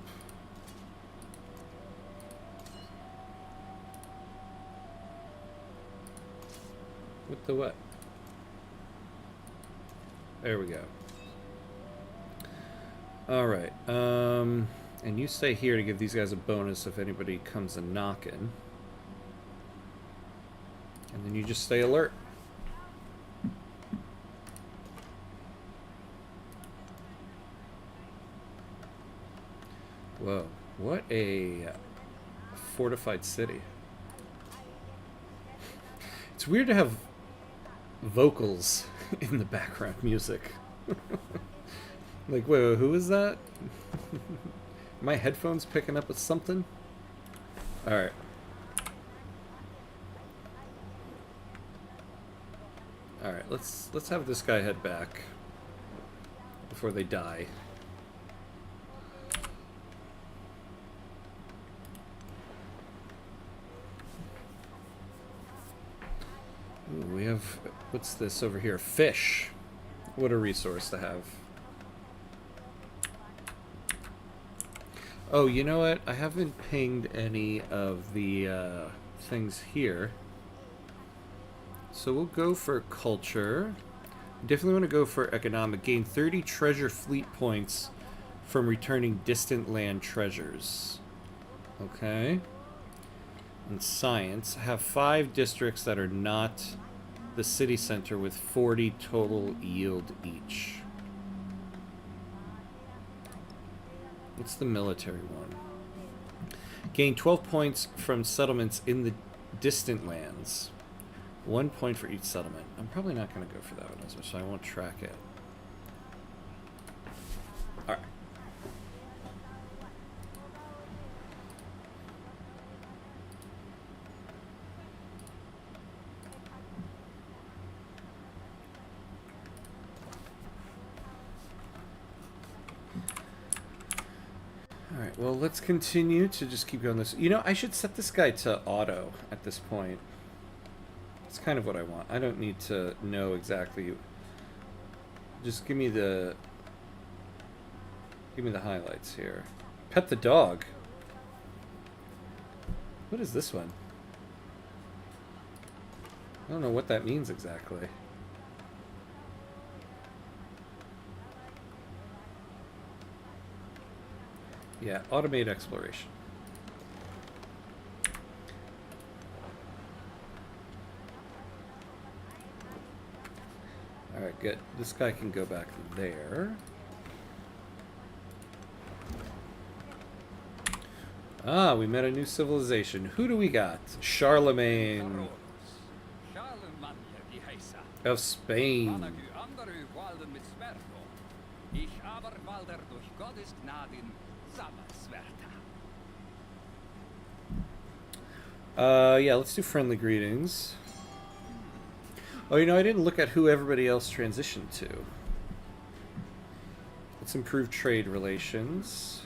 What the what? There we go. Alright, and you stay here to give these guys a bonus if anybody comes a knocking. And then you just stay alert. Whoa, what a fortified city. It's weird to have vocals in the background music. Like, wait, who is that? My headphones picking up with something? Alright. Alright, let's have this guy head back before they die. Ooh, we have, what's this over here? Fish. What a resource to have. Oh, you know what? I haven't pinged any of the things here. So we'll go for culture. Definitely want to go for economic. Gain 30 treasure fleet points from returning distant land treasures. Okay. And science. Have 5 districts that are not the city center with 40 total yield each. What's the military one? Gain 12 points from settlements in the distant lands. 1 point for each settlement. I'm probably not going to go for that one, so I won't track it. Alright. Alright, well, let's continue to just keep going this. You know, I should set this guy to auto at this point. It's kind of what I want. I don't need to know exactly. Just give me the highlights here. Pet the dog. What is this one? I don't know what that means exactly. Yeah, automate exploration. Alright, good. This guy can go back there. Ah, we met a new civilization. Who do we got? Charlemagne. of Spain. Yeah, let's do friendly greetings. Oh, you know, I didn't look at who everybody else transitioned to. Let's improve trade relations.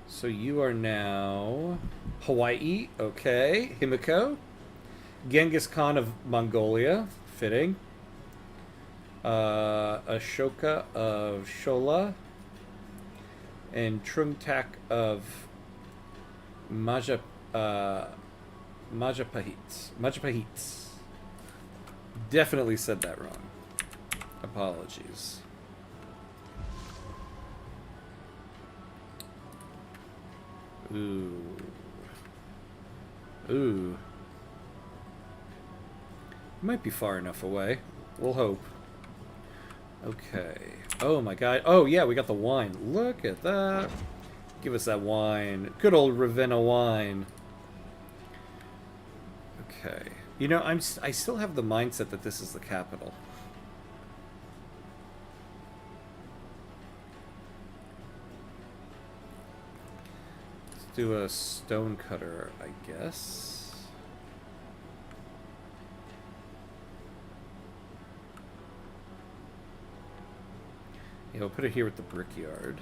So you are now Hawaii, okay. Himiko. Genghis Khan of Mongolia, fitting. Ashoka of Shola. And Trungtak of Majapahit. Definitely said that wrong. Apologies. Ooh. Ooh. Might be far enough away. We'll hope. Okay. Oh my god. Oh yeah, we got the wine. Look at that. Give us that wine. Good old Ravenna wine. Okay. You know, I still have the mindset that this is the capital. Let's do a stonecutter, I guess. Yeah, we'll put it here with the brickyard.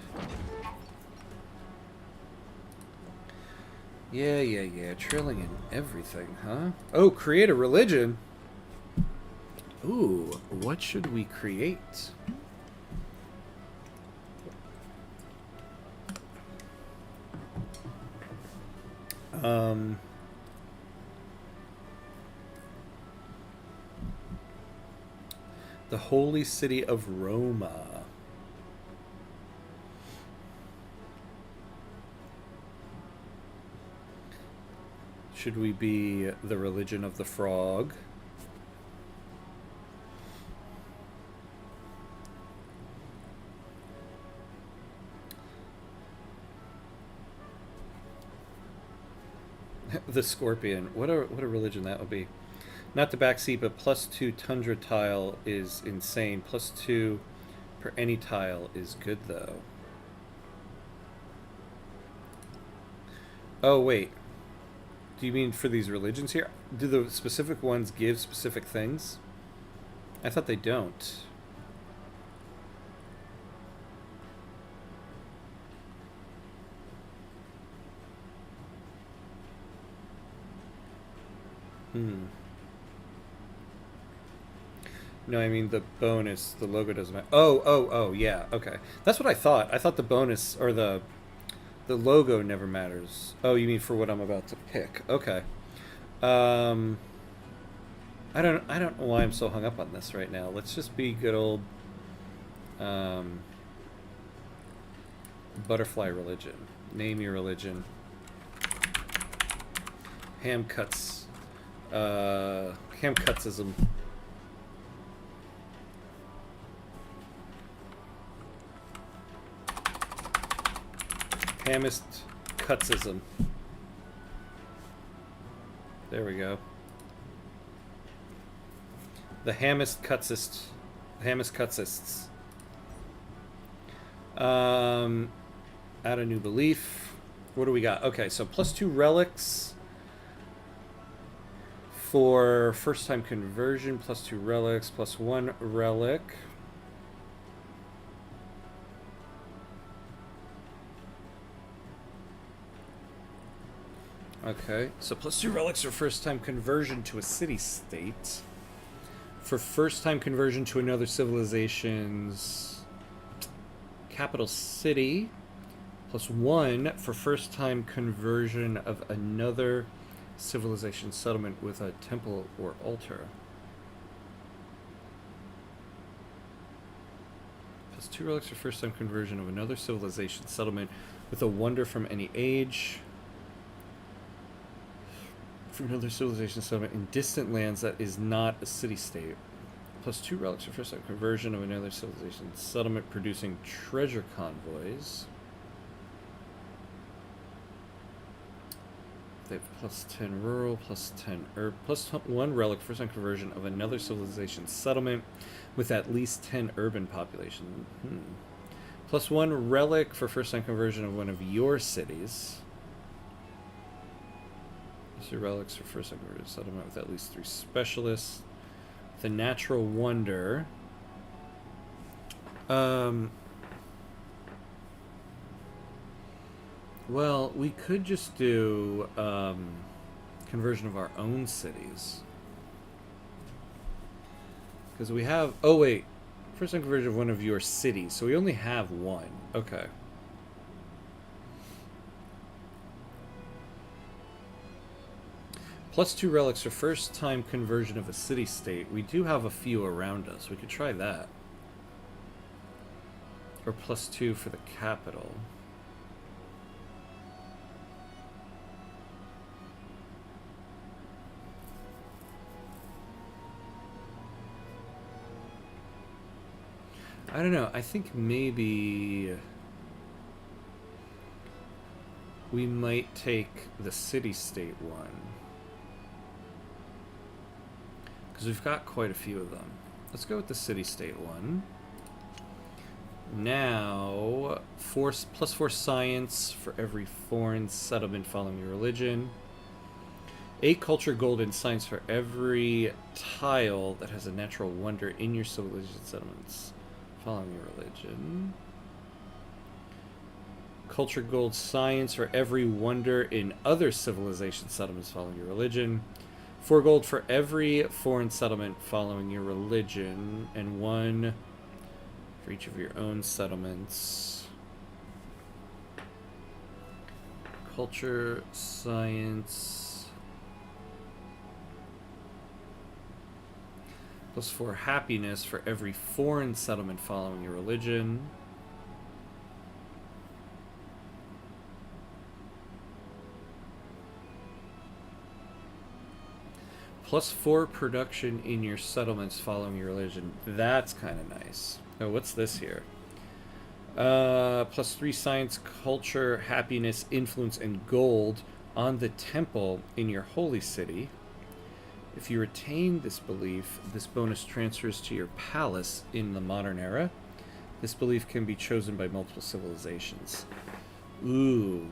Yeah. Trilling in everything, huh? Oh, create a religion. Ooh, what should we create? The holy city of Roma. Should we be the religion of the frog? The scorpion. What a religion that would be. Not the backseat, but +2 tundra tile is insane. +2 per any tile is good though. Oh wait. Do you mean for these religions here? Do the specific ones give specific things? I thought they don't. No, I mean the bonus, the logo doesn't matter. Oh, yeah, okay. That's what I thought. I thought the bonus, or the logo never matters. Oh, you mean for what I'm about to pick. Okay. I don't know why I'm so hung up on this right now. Let's just be good old butterfly religion. Name your religion. Ham cuts. Ham cutsism. Hamist cutsism. There we go. The Hamist cutsist. Hamist cutsists. Add a new belief. What do we got? Okay, so +2 relics for first time conversion. +2 relics. +1 relic. Okay, so +2 relics for first time conversion to a city-state. For first time conversion to another civilization's capital city. +1 for first time conversion of another civilization settlement with a temple or altar. +2 relics for first time conversion of another civilization settlement with a wonder from any age. For another civilization settlement in distant lands that is not a city-state. +2 relics for first time conversion of another civilization settlement producing treasure convoys. They have plus 10 rural, plus 10 plus 1 relic first time conversion of another civilization settlement with at least 10 urban population. Plus 1 relic for first time conversion of one of your cities. Plus 2 relics for first time conversion settlement with at least 3 specialists. The natural wonder. Well, we could just do conversion of our own cities. Because we have... Oh, wait. First time conversion of one of your cities. So we only have 1. Okay. Plus 2 relics for first time conversion of a city-state. We do have a few around us. We could try that. Or plus 2 for the capital. I don't know. I think maybe we might take the city-state one. Because we've got quite a few of them. Let's go with the city-state one. Now, plus 4 science for every foreign settlement following your religion. 8 culture gold and science for every tile that has a natural wonder in your civilization settlements following your religion. Culture gold science for every wonder in other civilization settlements following your religion. 4 gold for every foreign settlement following your religion, and 1 for each of your own settlements. Culture, science. Plus 4 happiness for every foreign settlement following your religion. Plus 4 production in your settlements following your religion. That's kind of nice. Oh, what's this here? Plus 3 science, culture, happiness, influence, and gold on the temple in your holy city. If you retain this belief, this bonus transfers to your palace in the modern era. This belief can be chosen by multiple civilizations. Ooh.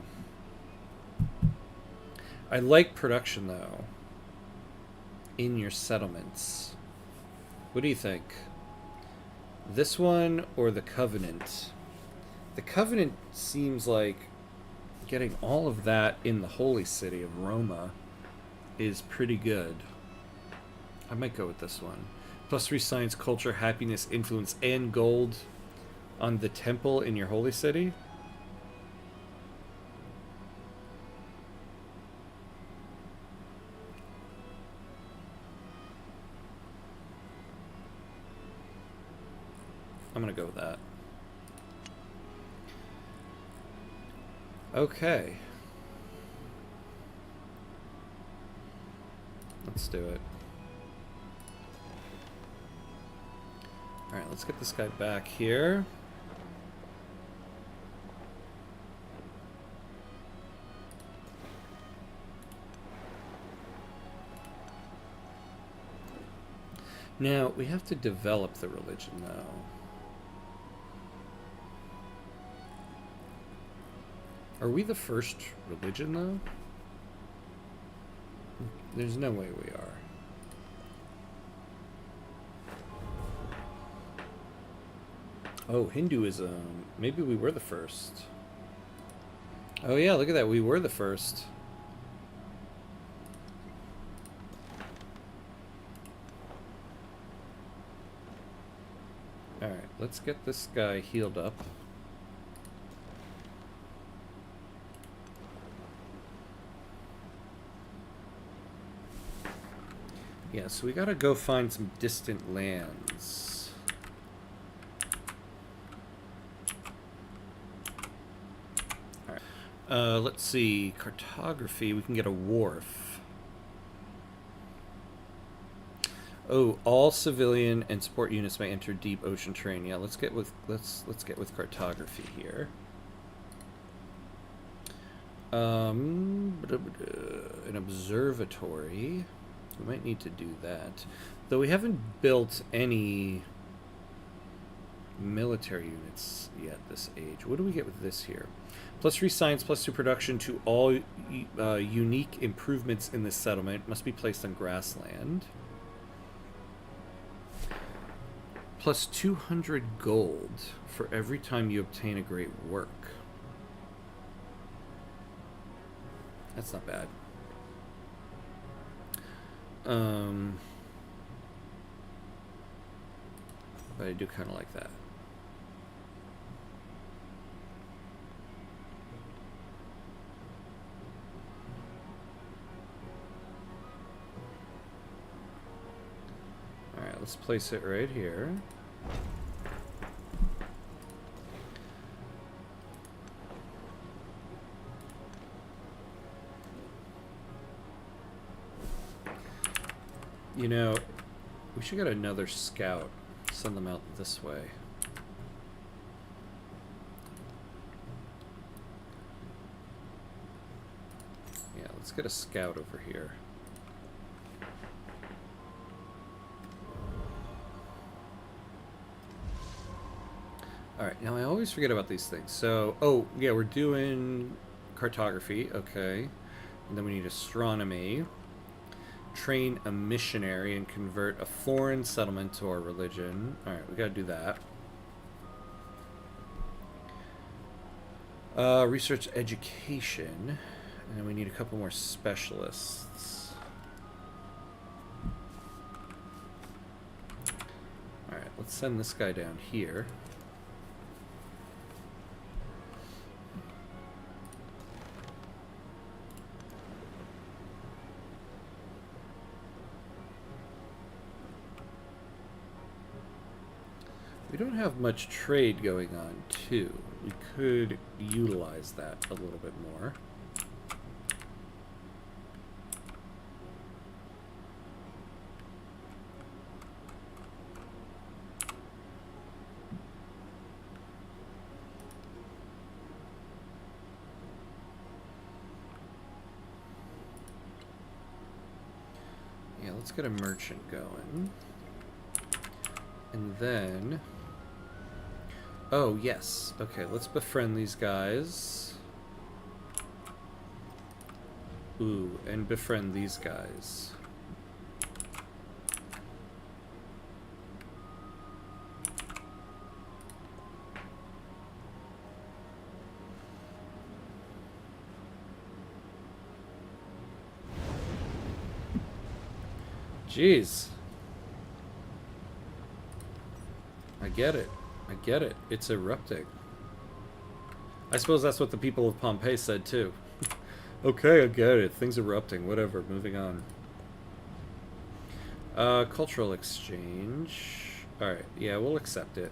I like production, though, in your settlements. What do you think? This one or the Covenant? The Covenant seems like getting all of that in the holy city of Roma is pretty good. I might go with this one. Plus 3 science, culture, happiness, influence, and gold on the temple in your holy city. I'm gonna go with that. Okay. Let's do it. Alright, let's get this guy back here. Now, we have to develop the religion, though. Are we the first religion, though? There's no way we are. Oh, Hinduism. Maybe we were the first. Oh yeah, look at that. We were the first. Alright, let's get this guy healed up. Yeah, so we gotta go find some distant lands. Let's see, cartography, we can get a wharf. Oh, all civilian and support units may enter deep ocean terrain. Yeah, let's get with cartography here. An observatory. We might need to do that. Though we haven't built any military units yet this age. What do we get with this here? +3 science, +2 production to all unique improvements in this settlement. Must be placed on grassland. +200 gold for every time you obtain a great work. That's not bad. But I do kind of like that. Alright, let's place it right here. You know, we should get another scout. Send them out this way. Yeah, let's get a scout over here. Alright, now I always forget about these things. So, oh, yeah, we're doing cartography, okay. And then we need astronomy. Train a missionary and convert a foreign settlement to our religion. Alright, we gotta do that. Research education. And then we need a couple more specialists. Alright, let's send this guy down here. We don't have much trade going on, too. We could utilize that a little bit more. Yeah, let's get a merchant going. And then... oh, yes. Okay, let's befriend these guys. Ooh, and befriend these guys. Jeez. I get it. I get it. It's erupting. I suppose that's what the people of Pompeii said, too. Okay, I get it. Things erupting. Whatever. Moving on. Cultural exchange. Alright. Yeah, we'll accept it.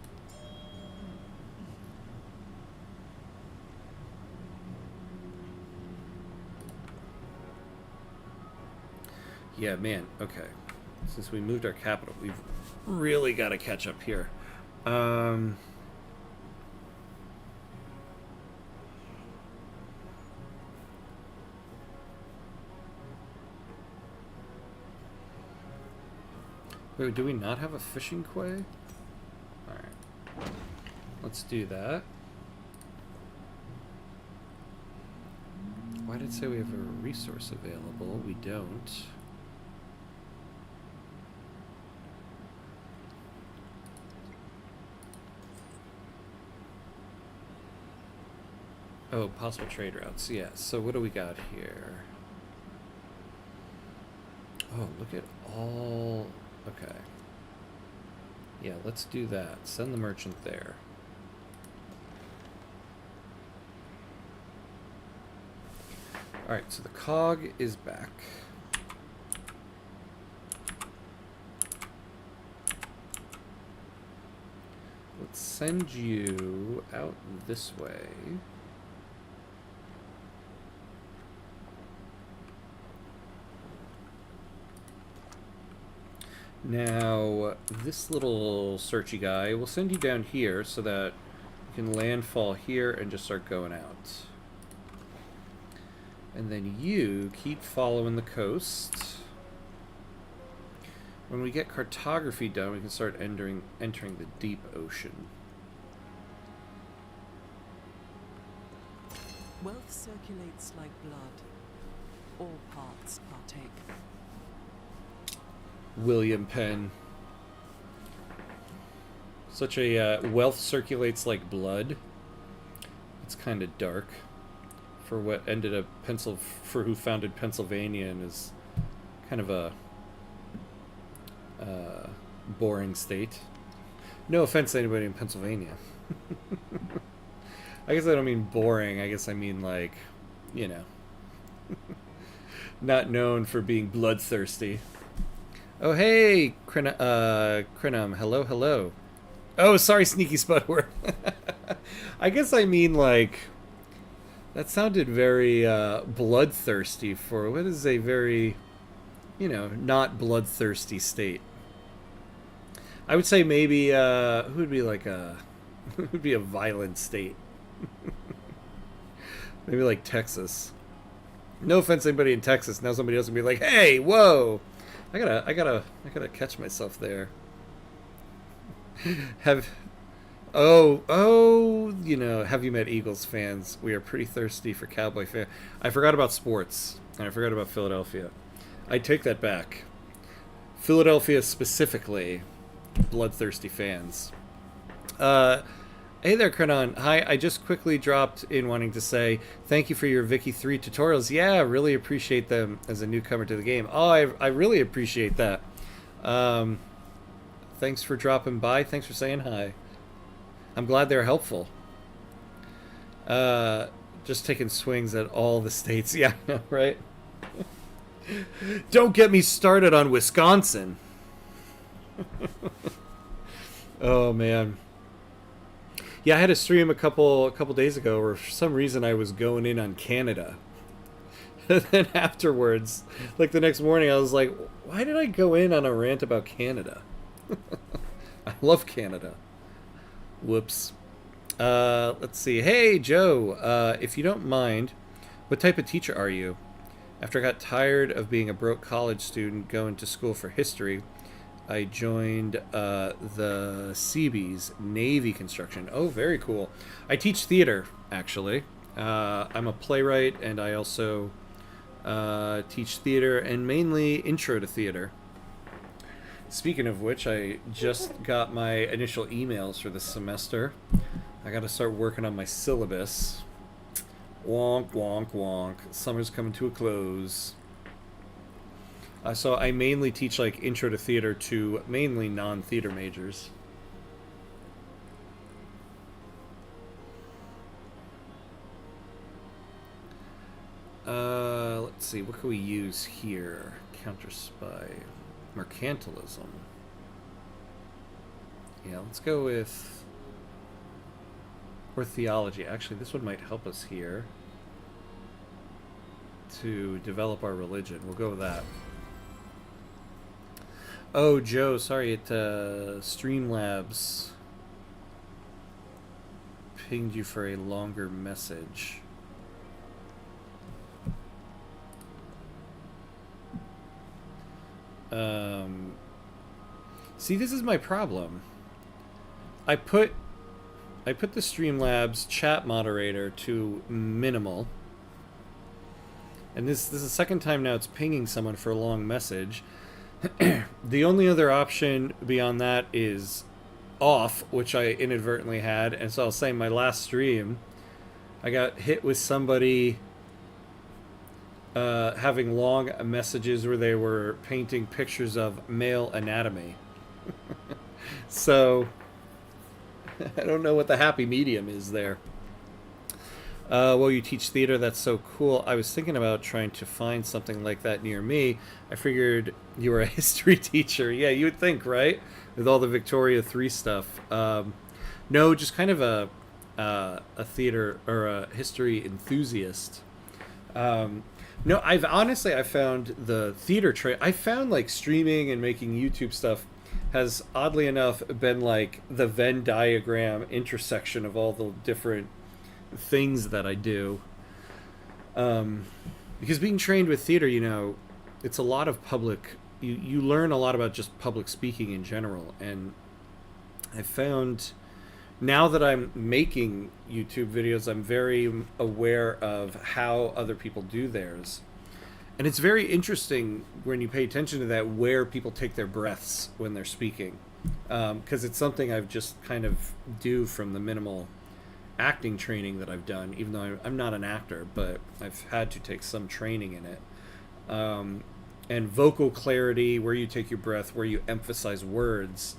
Yeah, man. Okay. Since we moved our capital, we've really got to catch up here. Wait, do we not have a fishing quay? Alright. Let's do that. Why did it say we have a resource available? We don't. Oh, possible trade routes. Yeah, so what do we got here? Oh, look at all... okay. Yeah, let's do that. Send the merchant there. Alright, so the cog is back. Let's send you out this way. Now, this little searchy guy, we'll send you down here so that you can landfall here and just start going out. And then you keep following the coast. When we get cartography done, we can start entering the deep ocean. Wealth circulates like blood. All parts partake. William Penn. Such a wealth circulates like blood. It's kind of dark for what ended up for who founded Pennsylvania and is kind of a boring state. No offense to anybody in Pennsylvania. I guess I don't mean boring. I guess I mean like, you know, not known for being bloodthirsty. Oh, hey, Crinum. Hello, hello. Oh, sorry, Sneaky Spudworth. I guess I mean, like, that sounded very bloodthirsty for what is a very, you know, not bloodthirsty state. I would say maybe, who would be like who would be a violent state? Maybe like Texas. No offense to anybody in Texas. Now somebody else would be like, hey, whoa. I gotta catch myself there. You know, have you met Eagles fans? We are pretty thirsty for Cowboy fans. I forgot about sports, and I forgot about Philadelphia. I take that back. Philadelphia specifically, bloodthirsty fans. Hey there, Krenon. Hi, I just quickly dropped in wanting to say thank you for your Vicky 3 tutorials. Yeah, really appreciate them as a newcomer to the game. Oh, I really appreciate that. Thanks for dropping by. Thanks for saying hi. I'm glad they're helpful. Just taking swings at all the states. Yeah, right? Don't get me started on Wisconsin. Oh, man. Yeah, I had a stream a couple days ago where for some reason I was going in on Canada. And then afterwards, like the next morning, I was like, why did I go in on a rant about Canada? I love Canada. Whoops. Let's see. Hey, Joe, if you don't mind, what type of teacher are you? After I got tired of being a broke college student going to school for history, I joined the Seabees Navy construction. Oh, very cool. I teach theater, actually. I'm a playwright, and I also teach theater, and mainly intro to theater. Speaking of which, I just got my initial emails for this semester. I got to start working on my syllabus. Wonk, wonk, wonk. Summer's coming to a close. So I mainly teach like intro to theater to mainly non-theater majors. Let's see, what can we use here? Counter spy, mercantilism. Yeah, let's go with, or theology. Actually, this one might help us here to develop our religion. We'll go with that. Oh, Joe, sorry, Streamlabs pinged you for a longer message. See, this is my problem. I put the Streamlabs chat moderator to minimal. And this is the second time now it's pinging someone for a long message. The only other option beyond that is off, which I inadvertently had. And so I'll say my last stream, I got hit with somebody having long messages where they were painting pictures of male anatomy. So I don't know what the happy medium is there. Well, you teach theater, that's so cool. I was thinking about trying to find something like that near me. I figured you were a history teacher. Yeah, you would think, right? With all the Victoria 3 stuff. No, just kind of a theater or a history enthusiast. No, I've found the theater I found like streaming and making YouTube stuff has oddly enough been like the Venn diagram intersection of all the different things that I do. because being trained with theater, it's a lot of public. You learn a lot about just public speaking in general, and I found now that I'm making YouTube videos, I'm very aware of how other people do theirs. And it's very interesting when you pay attention to that, where people take their breaths when they're speaking. Because it's something I've just kind of do from the minimal acting training that I've done, even though I'm not an actor, but I've had to take some training in it. And vocal clarity, where you take your breath, where you emphasize words,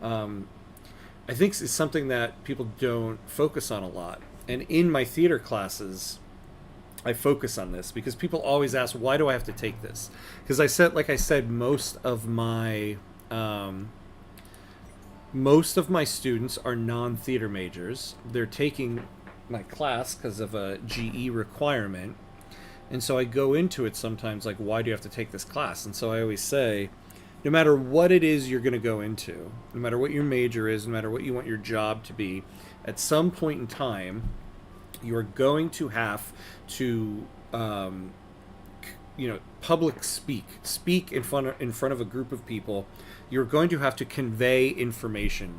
I think is something that people don't focus on a lot. And in my theater classes, I focus on this because people always ask, why do I have to take this? Because like I said, most of my students are non-theater majors. They're taking my class because of a GE requirement. And so I go into it sometimes like, why do you have to take this class? And so I always say, no matter what it is you're going to go into, no matter what your major is, no matter what you want your job to be, at some point in time, you're going to have to, public speak in front of a group of people. You're going to have to convey information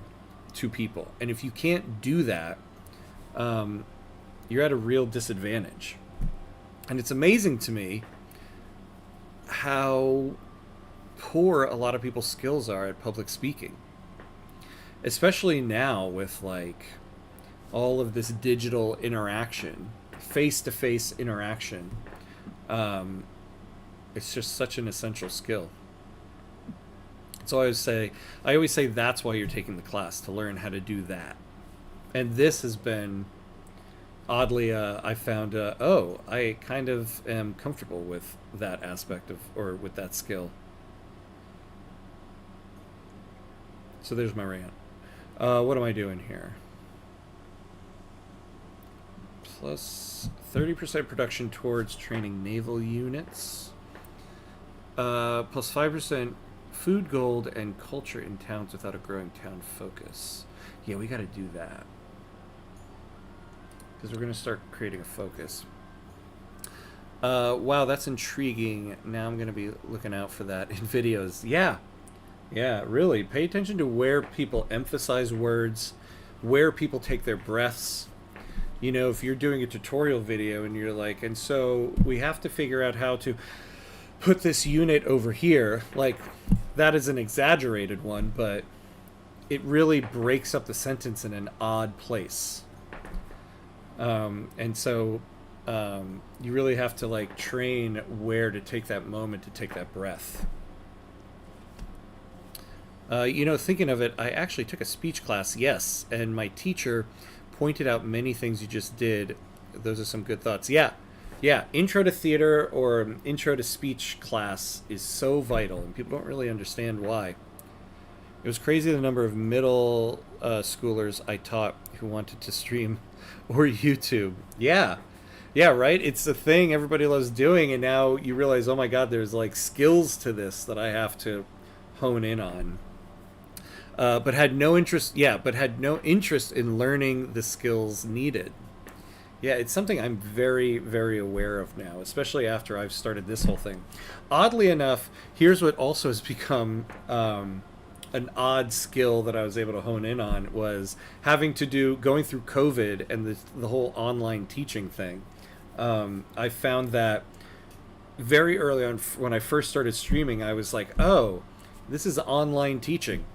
to people. And if you can't do that, you're at a real disadvantage. And it's amazing to me how poor a lot of people's skills are at public speaking, especially now with like all of this digital interaction, face-to-face interaction. It's just such an essential skill. So I always say that's why you're taking the class, to learn how to do that. And this has been, oddly, I found, I kind of am comfortable with that aspect or with that skill. So there's my rant. What am I doing here? Plus 30% production towards training naval units. Plus 5% food gold and culture in towns without a growing town focus. Yeah, we got to do that. Because we're going to start creating a focus. Wow, that's intriguing. Now I'm going to be looking out for that in videos. Yeah, really. Pay attention to where people emphasize words, where people take their breaths. If you're doing a tutorial video and you're like, and so we have to figure out how to put this unit over here. Like, that is an exaggerated one, but it really breaks up the sentence in an odd place. And so you really have to like train where to take that moment, to take that breath. Thinking of it, I actually took a speech class, yes, and my teacher pointed out many things you just did. Those are some good thoughts. Yeah. Intro to theater or intro to speech class is so vital, and people don't really understand why. It was crazy the number of middle schoolers I taught who wanted to stream or YouTube. Yeah, right? It's the thing everybody loves doing, and now you realize, oh my God, there's like skills to this that I have to hone in on. But had no interest in learning the skills needed. Yeah, it's something I'm very, very aware of now, especially after I've started this whole thing. Oddly enough, here's what also has become an odd skill that I was able to hone in on, was going through COVID and the whole online teaching thing. I found that very early on, when I first started streaming, I was like, oh, this is online teaching.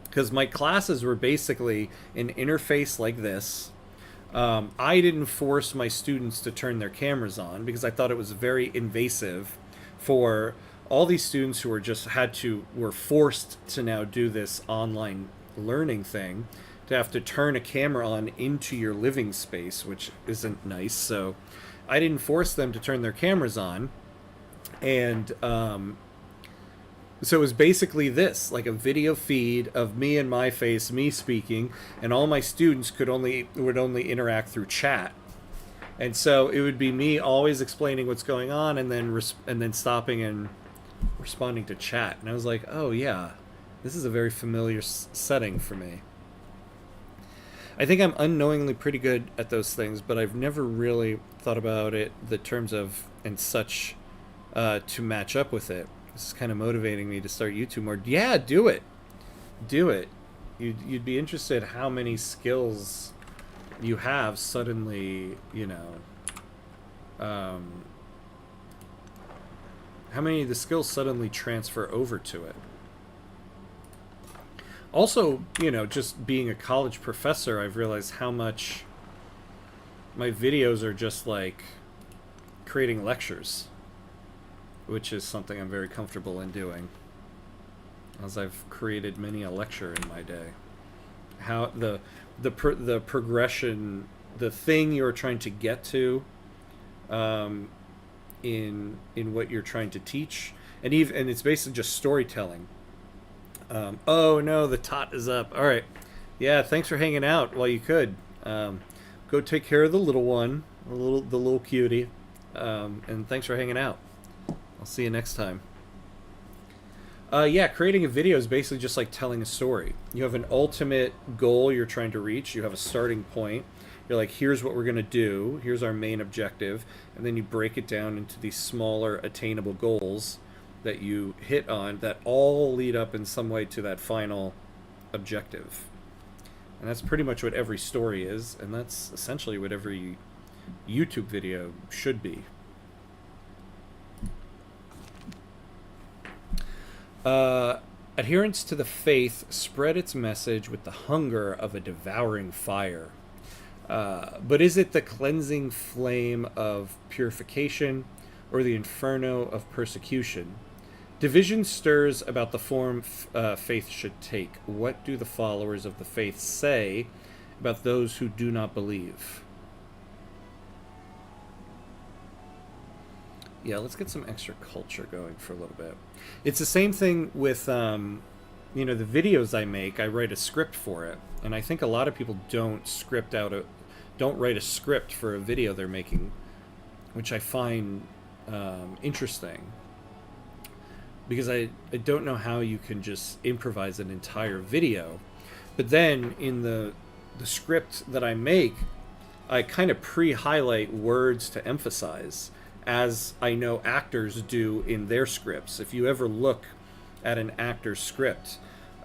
Because my classes were basically an interface like this. I didn't force my students to turn their cameras on because I thought it was very invasive for all these students who were forced to now do this online learning thing, to have to turn a camera on into your living space, which isn't nice. So I didn't force them to turn their cameras on. And so it was basically this, like a video feed of me and my face, me speaking, and all my students would only interact through chat. And so it would be me always explaining what's going on, and then stopping and responding to chat. And I was like, oh yeah, this is a very familiar setting for me. I think I'm unknowingly pretty good at those things, but I've never really thought about it the terms of and such to match up with it. This is kind of motivating me to start YouTube more. Yeah, do it. Do it. You'd be interested how many skills you have suddenly, you know, how many of the skills suddenly transfer over to it. Also, you know, just being a college professor, I've realized how much my videos are just like creating lectures, which is something I'm very comfortable in doing, as I've created many a lecture in my day. How the progression, the thing you're trying to get to, in what you're trying to teach, and it's basically just storytelling. Oh no, the tot is up. All right, yeah. Thanks for hanging out while you could. Go take care of the little one, the little cutie, and thanks for hanging out. I'll see you next time. Yeah, creating a video is basically just like telling a story. You have an ultimate goal you're trying to reach. You have a starting point. You're like, here's what we're going to do. Here's our main objective. And then you break it down into these smaller attainable goals that you hit on that all lead up in some way to that final objective. And that's pretty much what every story is. And that's essentially what every YouTube video should be. Adherence to the faith spread its message with the hunger of a devouring fire. But is it the cleansing flame of purification or the inferno of persecution? Division stirs about the form faith should take. What do the followers of the faith say about those who do not believe? Yeah, let's get some extra culture going for a little bit. It's the same thing with, you know, the videos I make. I write a script for it, and I think a lot of people don't write a script for a video they're making, which I find interesting, because I don't know how you can just improvise an entire video. But then in the script that I make, I kind of pre-highlight words to emphasize, as I know actors do in their scripts. If you ever look at an actor's script,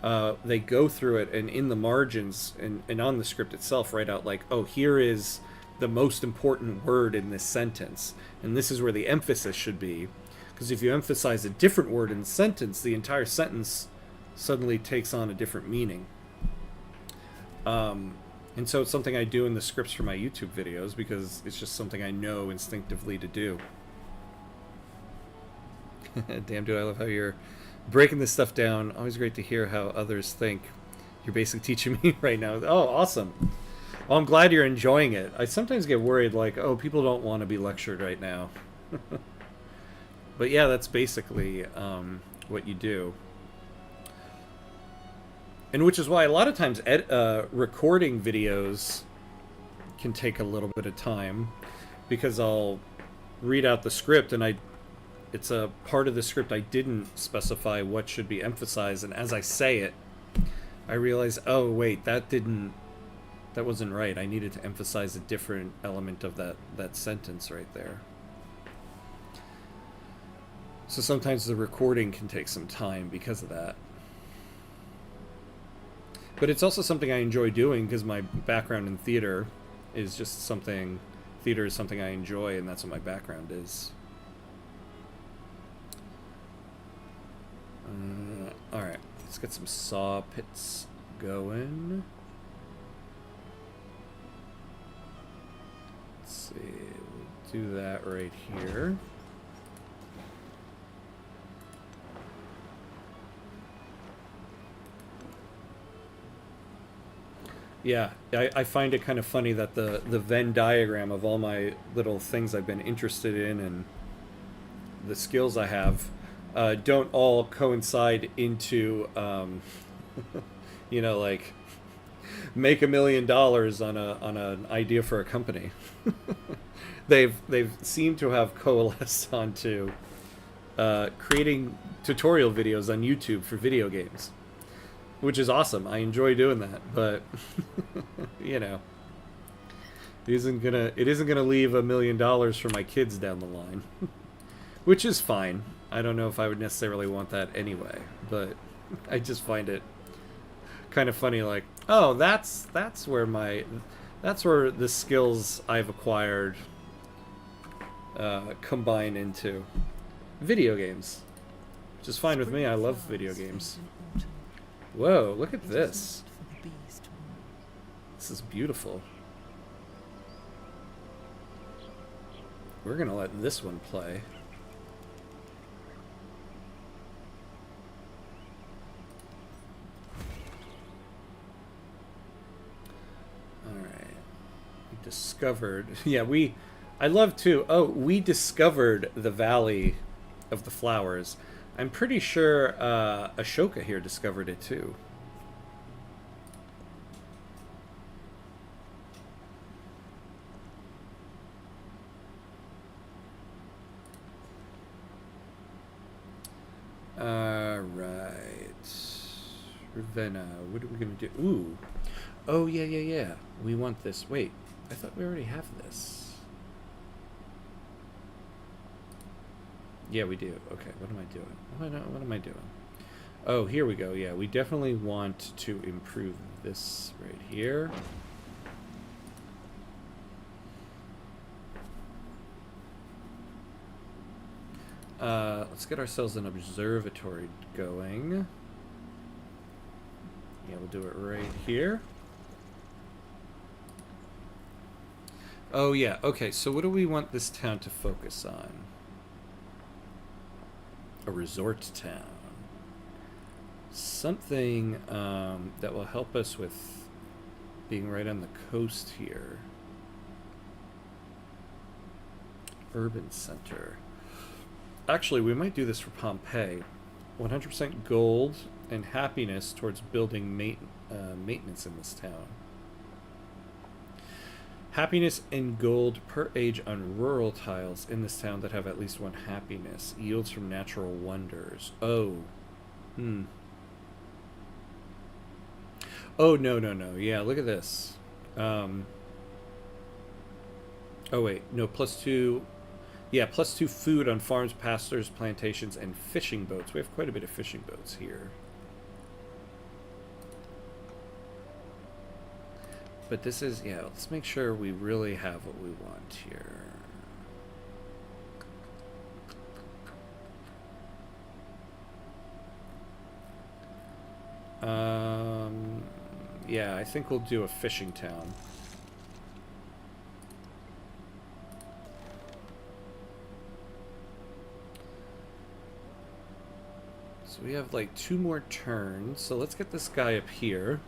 they go through it, and in the margins and on the script itself write out like, oh, here is the most important word in this sentence, and this is where the emphasis should be. Because if you emphasize a different word in the sentence, the entire sentence suddenly takes on a different meaning. And so it's something I do in the scripts for my YouTube videos, because it's just something I know instinctively to do. Damn, dude, I love how you're breaking this stuff down. Always great to hear how others think. You're basically teaching me right now. Oh, awesome. Well, I'm glad you're enjoying it. I sometimes get worried, like, oh, people don't want to be lectured right now. But yeah, that's basically what you do. And which is why a lot of times recording videos can take a little bit of time, because I'll read out the script, and it's a part of the script I didn't specify what should be emphasized, and as I say it, I realize, oh wait, that wasn't right. I needed to emphasize a different element of that sentence right there. So sometimes the recording can take some time because of that. But it's also something I enjoy doing, because my background in theater is just something... Theater is something I enjoy, and that's what my background is. Alright, let's get some saw pits going. Let's see, we'll do that right here. Yeah, I find it kind of funny that the Venn diagram of all my little things I've been interested in and the skills I have don't all coincide into, you know, like, make $1 million on an idea for a company. They've seemed to have coalesced onto creating tutorial videos on YouTube for video games. Which is awesome. I enjoy doing that, but you know, It isn't gonna leave $1 million for my kids down the line, which is fine. I don't know if I would necessarily want that anyway, but I just find it kind of funny. Like, oh, that's where the skills I've acquired combine into video games, which is fine with me. I love video games. Whoa, look at this. This is beautiful. We're gonna let this one play. Alright. We discovered... Yeah, I love to... Oh, we discovered the Valley of the Flowers. I'm pretty sure Ashoka here discovered it too. Alright. Ravenna. What are we going to do? Ooh. Oh, yeah. We want this. Wait. I thought we already have this. Yeah, we do. Okay, what am I doing? What am I doing? Oh, here we go. Yeah, we definitely want to improve this right here. Let's get ourselves an observatory going. Yeah, we'll do it right here. Oh, yeah. Okay, so what do we want this town to focus on? A resort town. Something that will help us with being right on the coast here. Urban center. Actually, we might do this for Pompeii. 100% gold and happiness towards building maintenance in this town. Happiness and gold per age on rural tiles in this town that have at least one happiness. Yields from natural wonders. Oh. Oh, no. Yeah, look at this. Oh, wait. No, +2... Yeah, +2 food on farms, pastures, plantations, and fishing boats. We have quite a bit of fishing boats here. But this is, yeah, let's make sure we really have what we want here. Yeah, I think we'll do a fishing town. So we have like 2 more turns. So let's get this guy up here.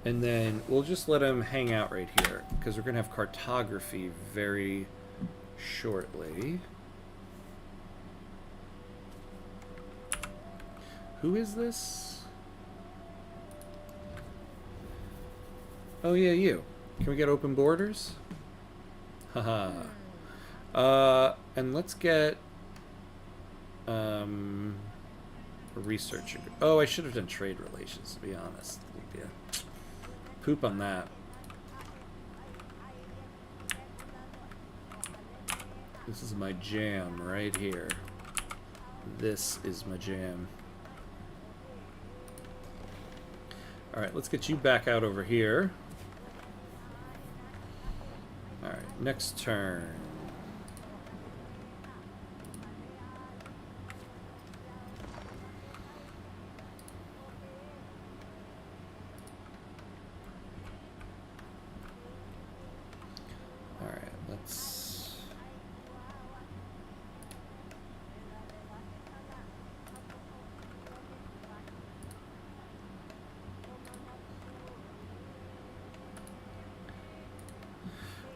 And then we'll just let him hang out right here, because we're going to have cartography very shortly. Who is this? Oh yeah, you. Can we get open borders? Haha. And let's get a researcher. Oh, I should have done trade relations, to be honest. Yeah. Poop on that. This is my jam right here. This is my jam. Alright, let's get you back out over here. Alright, next turn. Alright, let's...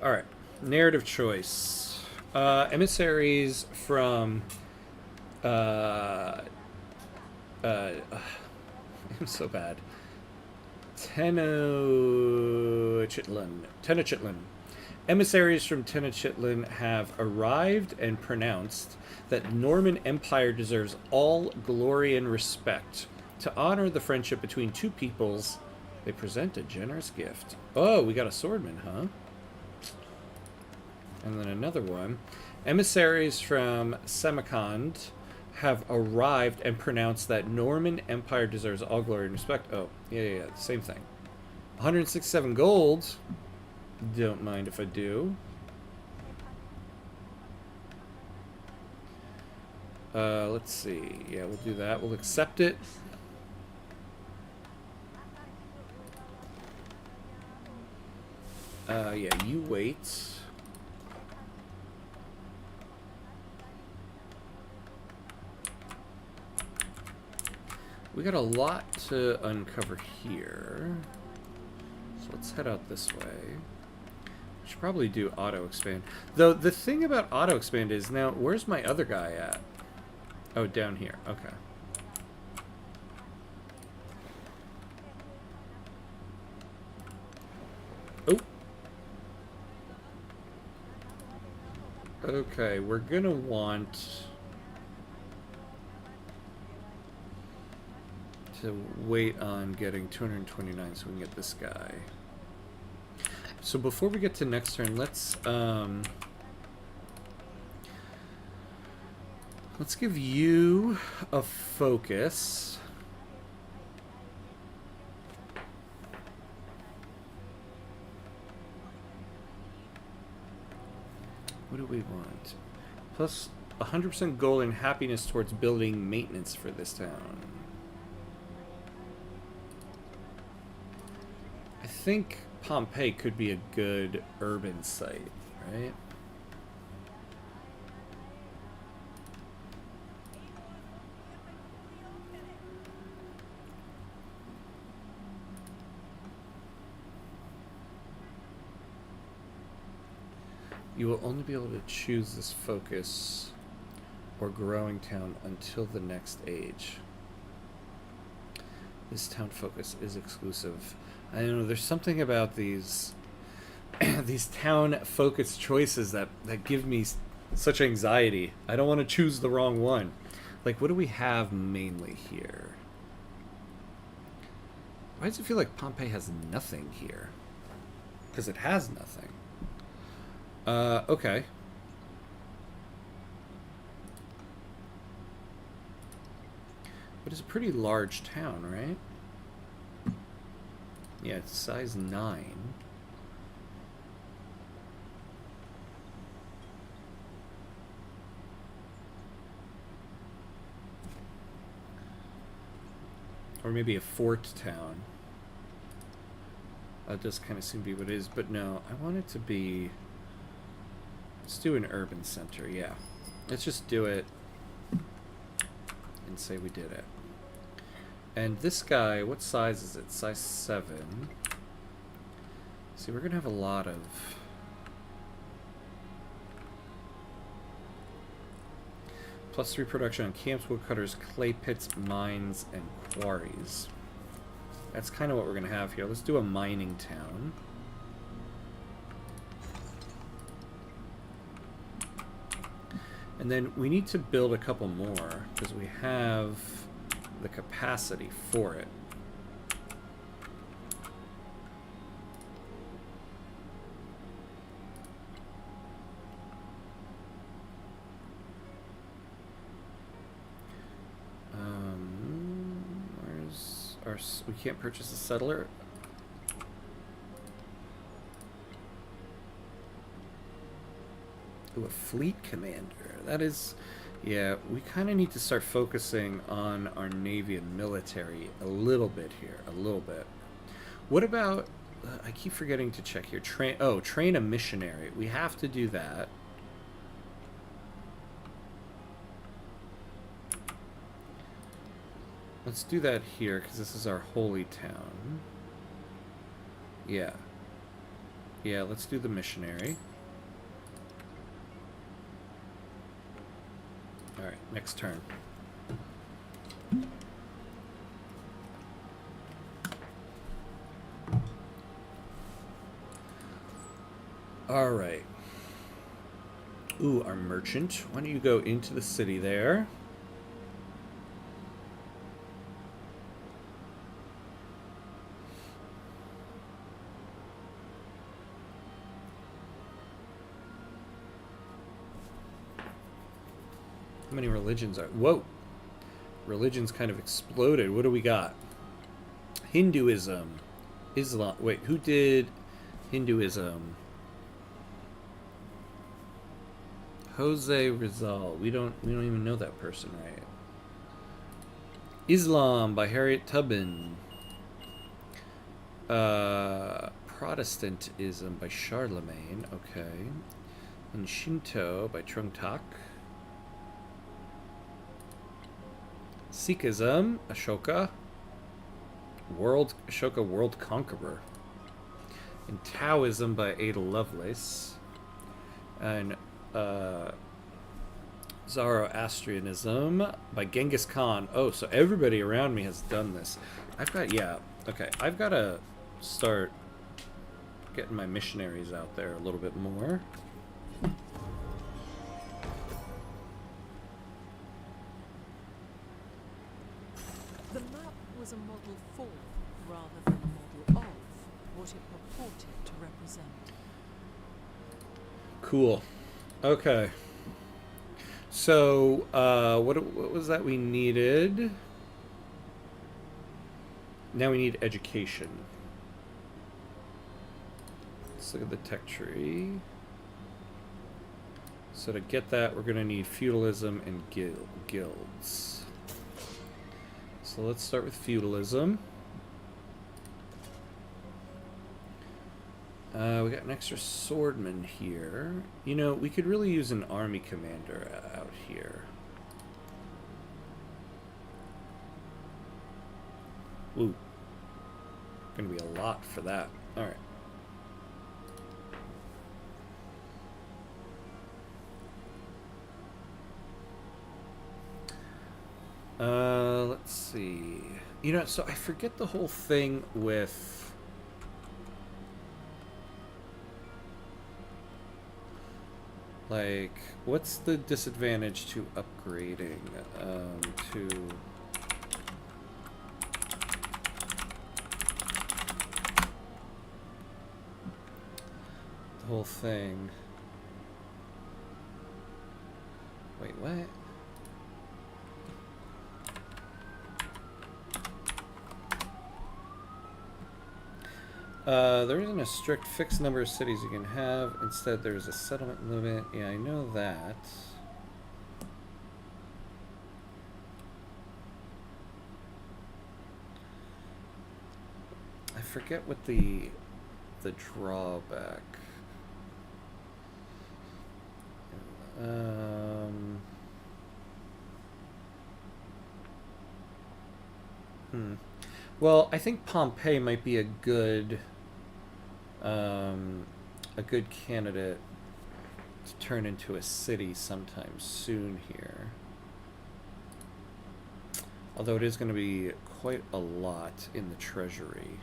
Alright, narrative choice. Emissaries from... I'm so bad. Tenochtitlan. Emissaries from Tenochtitlan have arrived and pronounced that Norman Empire deserves all glory and respect. To honor the friendship between two peoples, they present a generous gift. Oh, we got a swordman, huh? And then another one. Emissaries from Samarkand have arrived and pronounced that Norman Empire deserves all glory and respect. Oh, yeah, same thing. 167 gold. Don't mind if I do. Let's see. Yeah, we'll do that. We'll accept it. Yeah, you wait. We got a lot to uncover here. So let's head out this way. We should probably do auto expand. Though the thing about auto expand is now, where's my other guy at? Oh, down here. Okay. Oh. Okay, we're gonna want to wait on getting 229 so we can get this guy. So before we get to next turn, let's give you a focus. What do we want? Plus 100% gold and happiness towards building maintenance for this town. I think Pompeii could be a good urban site, right? You will only be able to choose this focus or growing town until the next age. This town focus is exclusive. I don't know, there's something about these these town focus choices that give me such anxiety. I don't want to choose the wrong one. Like, what do we have mainly here? Why does it feel like Pompeii has nothing here? Because it has nothing. Okay. But it's a pretty large town, right? Yeah, it's size 9. Or maybe a fort town. That does kind of seem to be what it is, but no, I want it to be... Let's do an urban center, yeah. Let's just do it and say we did it. And this guy, what size is it? Size 7. See, we're going to have a lot of... +3 production on camps, woodcutters, clay pits, mines, and quarries. That's kind of what we're going to have here. Let's do a mining town. And then we need to build a couple more because we have the capacity for it. Where's our... We can't purchase a settler. Ooh, a fleet commander. That is... Yeah, we kind of need to start focusing on our navy and military a little bit here. A little bit. What about... I keep forgetting to check here. Train a missionary. We have to do that. Let's do that here, because this is our holy town. Yeah. Yeah, let's do the missionary. Alright, next turn. Alright. Ooh, our merchant. Why don't you go into the city there? How many religions are... Whoa! Religions kind of exploded. What do we got? Hinduism. Islam. Wait, who did Hinduism? Jose Rizal. We don't even know that person, right? Islam by Harriet Tubman. Protestantism by Charlemagne. Okay. And Shinto by Trung Tak. Sikhism, Ashoka. Ashoka, World Conqueror. And Taoism by Ada Lovelace. And Zoroastrianism by Genghis Khan. Oh, so everybody around me has done this. I've got to start getting my missionaries out there a little bit more. The map was a model for, rather than a model of, what it purported to represent. Cool. Okay. So, what was that we needed? Now we need education. Let's look at the tech tree. So to get that, we're going to need feudalism and guilds. So let's start with feudalism. We got an extra swordman here. You know, we could really use an army commander out here. Ooh. Gonna be a lot for that. Alright. Let's see. You know, so I forget the whole thing with... Like, what's the disadvantage to upgrading to... The whole thing. Wait, what? There isn't a strict fixed number of cities you can have. Instead, there's a settlement limit. Yeah, I know that. I forget what the drawback. Well, I think Pompeii might be a good candidate to turn into a city sometime soon here. Although it is going to be quite a lot in the treasury.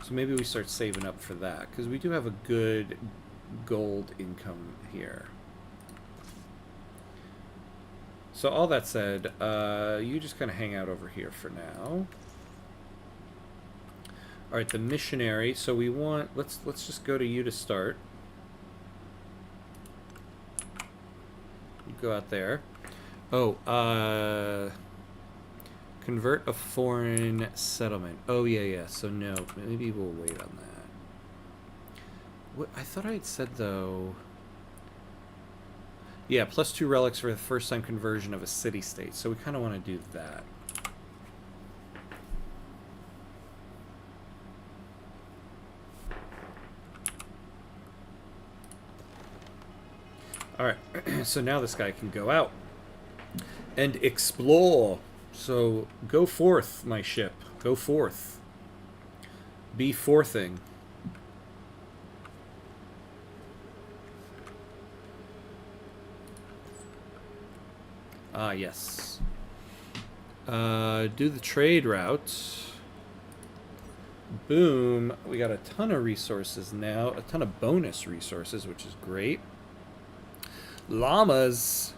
So maybe we start saving up for that, because we do have a good gold income here. So all that said, you just kind of hang out over here for now. All right, the missionary. So we want, let's just go to you to start. You go out there. Oh, convert a foreign settlement. Oh yeah. So no, maybe we'll wait on that. What I thought I had said though. Yeah, +2 relics for the first time conversion of a city-state. So we kind of want to do that. Alright, so now this guy can go out and explore. So go forth, my ship. Go forth. Be forthing. Ah, yes. Do the trade route. Boom. We got a ton of resources now. A ton of bonus resources, which is great. Llamas.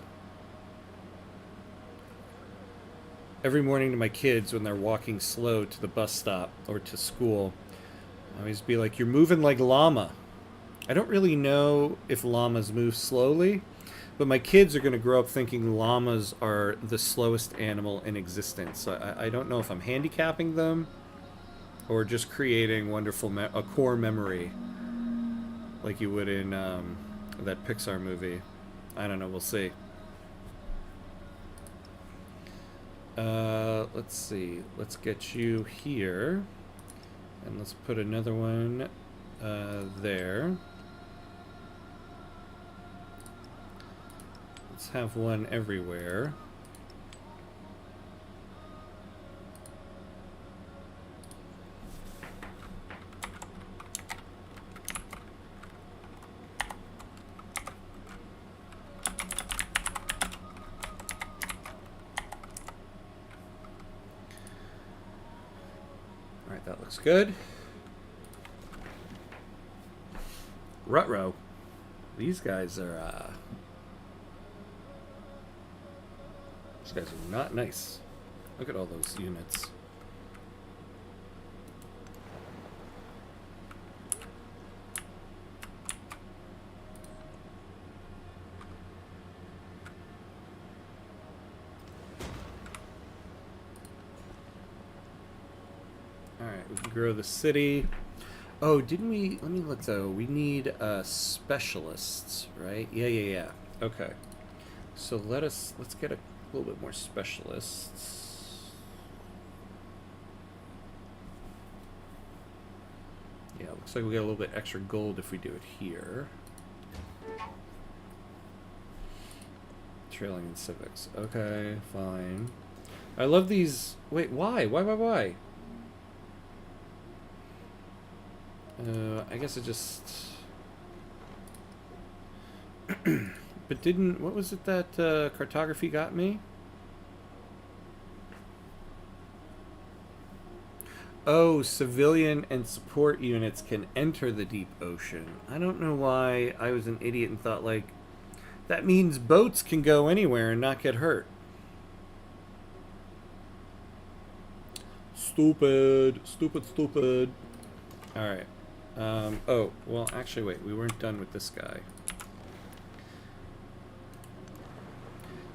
Every morning to my kids when they're walking slow to the bus stop or to school, I always be like, you're moving like llama. I don't really know if llamas move slowly, But my kids are going to grow up thinking llamas are the slowest animal in existence. So I don't know if I'm handicapping them or just creating a core memory like you would in that Pixar movie. I don't know. We'll see. Let's see. Let's get you here. And let's put another one there. Let's have one everywhere. Alright, that looks good. Rutrow. These guys are not nice. Look at all those units. Alright, we can grow the city. Oh, didn't we... Let me look, though. We need specialists, right? Yeah. Okay. So let's get a little bit more specialists. Yeah, looks like we get a little bit extra gold if we do it here. Trailing in civics. Okay, fine. I love these... Wait, why? Why? I guess it just... But didn't... What was it that cartography got me? Oh, civilian and support units can enter the deep ocean. I don't know why I was an idiot and thought, like, that means boats can go anywhere and not get hurt. Stupid. Alright. Oh, well, actually, wait. We weren't done with this guy.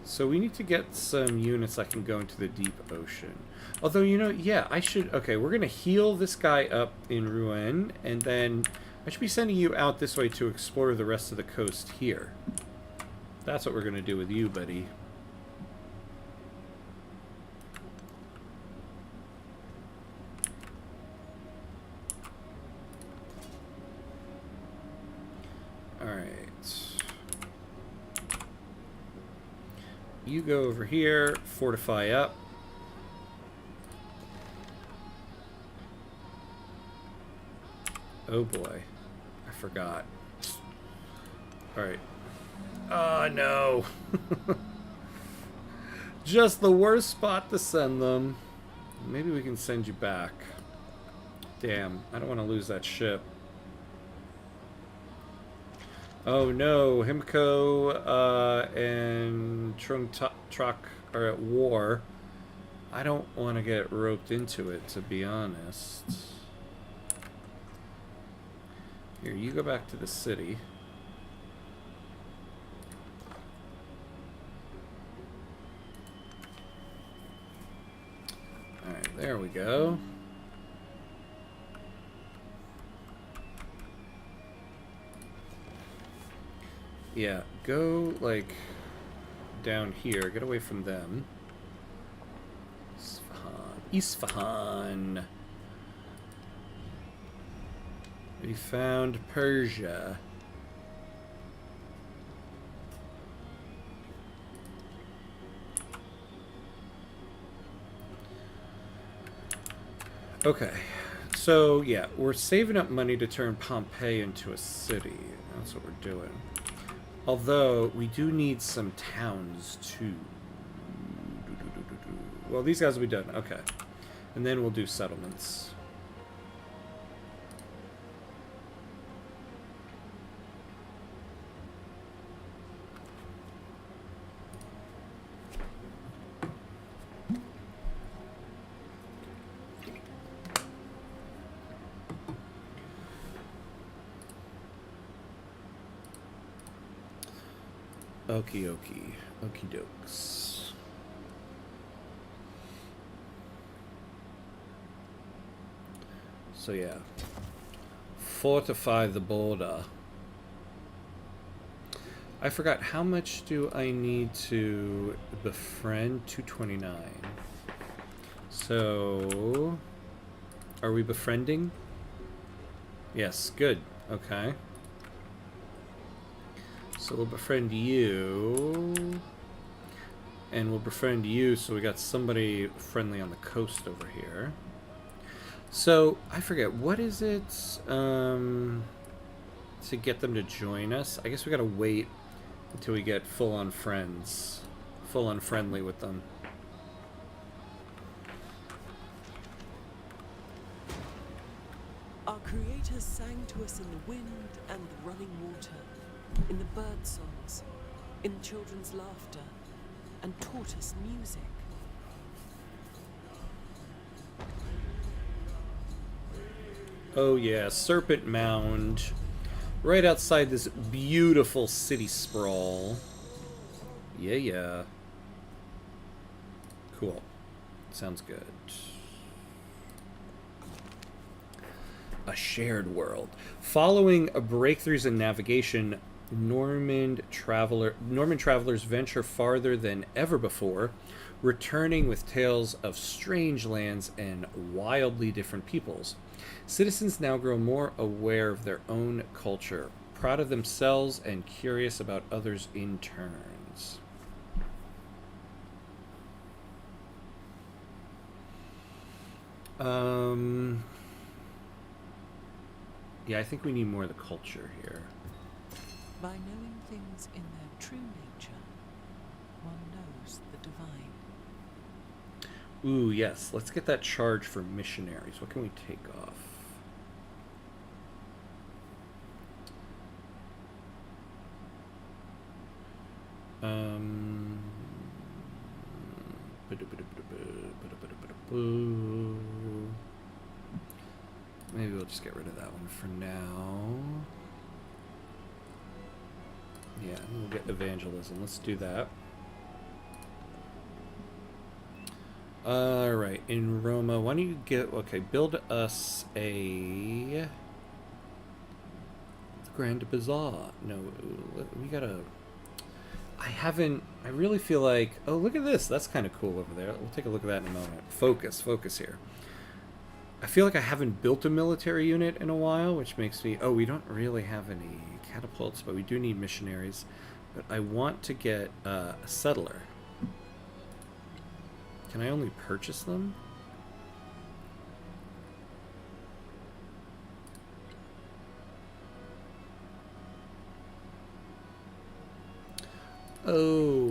So we need to get some units that can go into the deep ocean. Although, you know, yeah, I should... Okay, we're going to heal this guy up in Rouen, and then I should be sending you out this way to explore the rest of the coast here. That's what we're going to do with you, buddy. Alright. You go over here, fortify up. Oh boy, I forgot. Alright. Oh no! Just the worst spot to send them. Maybe we can send you back. Damn, I don't want to lose that ship. Oh no, Himco and Trung Truck are at war. I don't want to get roped into it, to be honest. Here, you go back to the city. Alright, there we go. Yeah, go, like, down here. Get away from them. Isfahan. We found Persia. Okay. So, yeah, we're saving up money to turn Pompeii into a city. That's what we're doing. Although, we do need some towns, too. Well, these guys will be done. Okay. And then we'll do settlements. Okie dokie. Okie dokes. So yeah. Fortify the border. I forgot, how much do I need to befriend? 229. So, are we befriending? Yes, good. Okay. So we'll befriend you. And we'll befriend you, so we got somebody friendly on the coast over here. So, I forget, what is it to get them to join us? I guess we gotta wait until we get full-on friends. Full-on friendly with them. Our creators sang to us in the wind and the running water, in the bird songs, in children's laughter, and taught us music. Oh yeah, Serpent Mound. Right outside this beautiful city sprawl. Yeah, yeah. Cool. Sounds good. A shared world. Following breakthroughs in navigation, Norman travelers venture farther than ever before, returning with tales of strange lands and wildly different peoples. Citizens now grow more aware of their own culture, proud of themselves and curious about others in turns. Yeah, I think we need more of the culture here. By knowing things in their true nature, one knows the divine. Ooh, yes. Let's get that charge for missionaries. What can we take off? Maybe we'll just get rid of that one for now. Yeah, we'll get evangelism. Let's do that. Alright, in Roma, why don't you get... Okay, build us a... Grand Bazaar. No, we gotta... I really feel like... Oh, look at this. That's kind of cool over there. We'll take a look at that in a moment. Focus here. I feel like I haven't built a military unit in a while, which makes me... Oh, we don't really have any catapults, but we do need missionaries. But I want to get a settler. Can I only purchase them? Oh.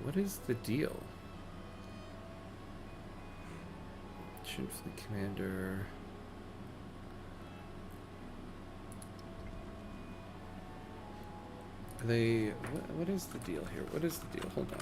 What is the deal? Fleet commander. Are they... What is the deal here? What is the deal? Hold on.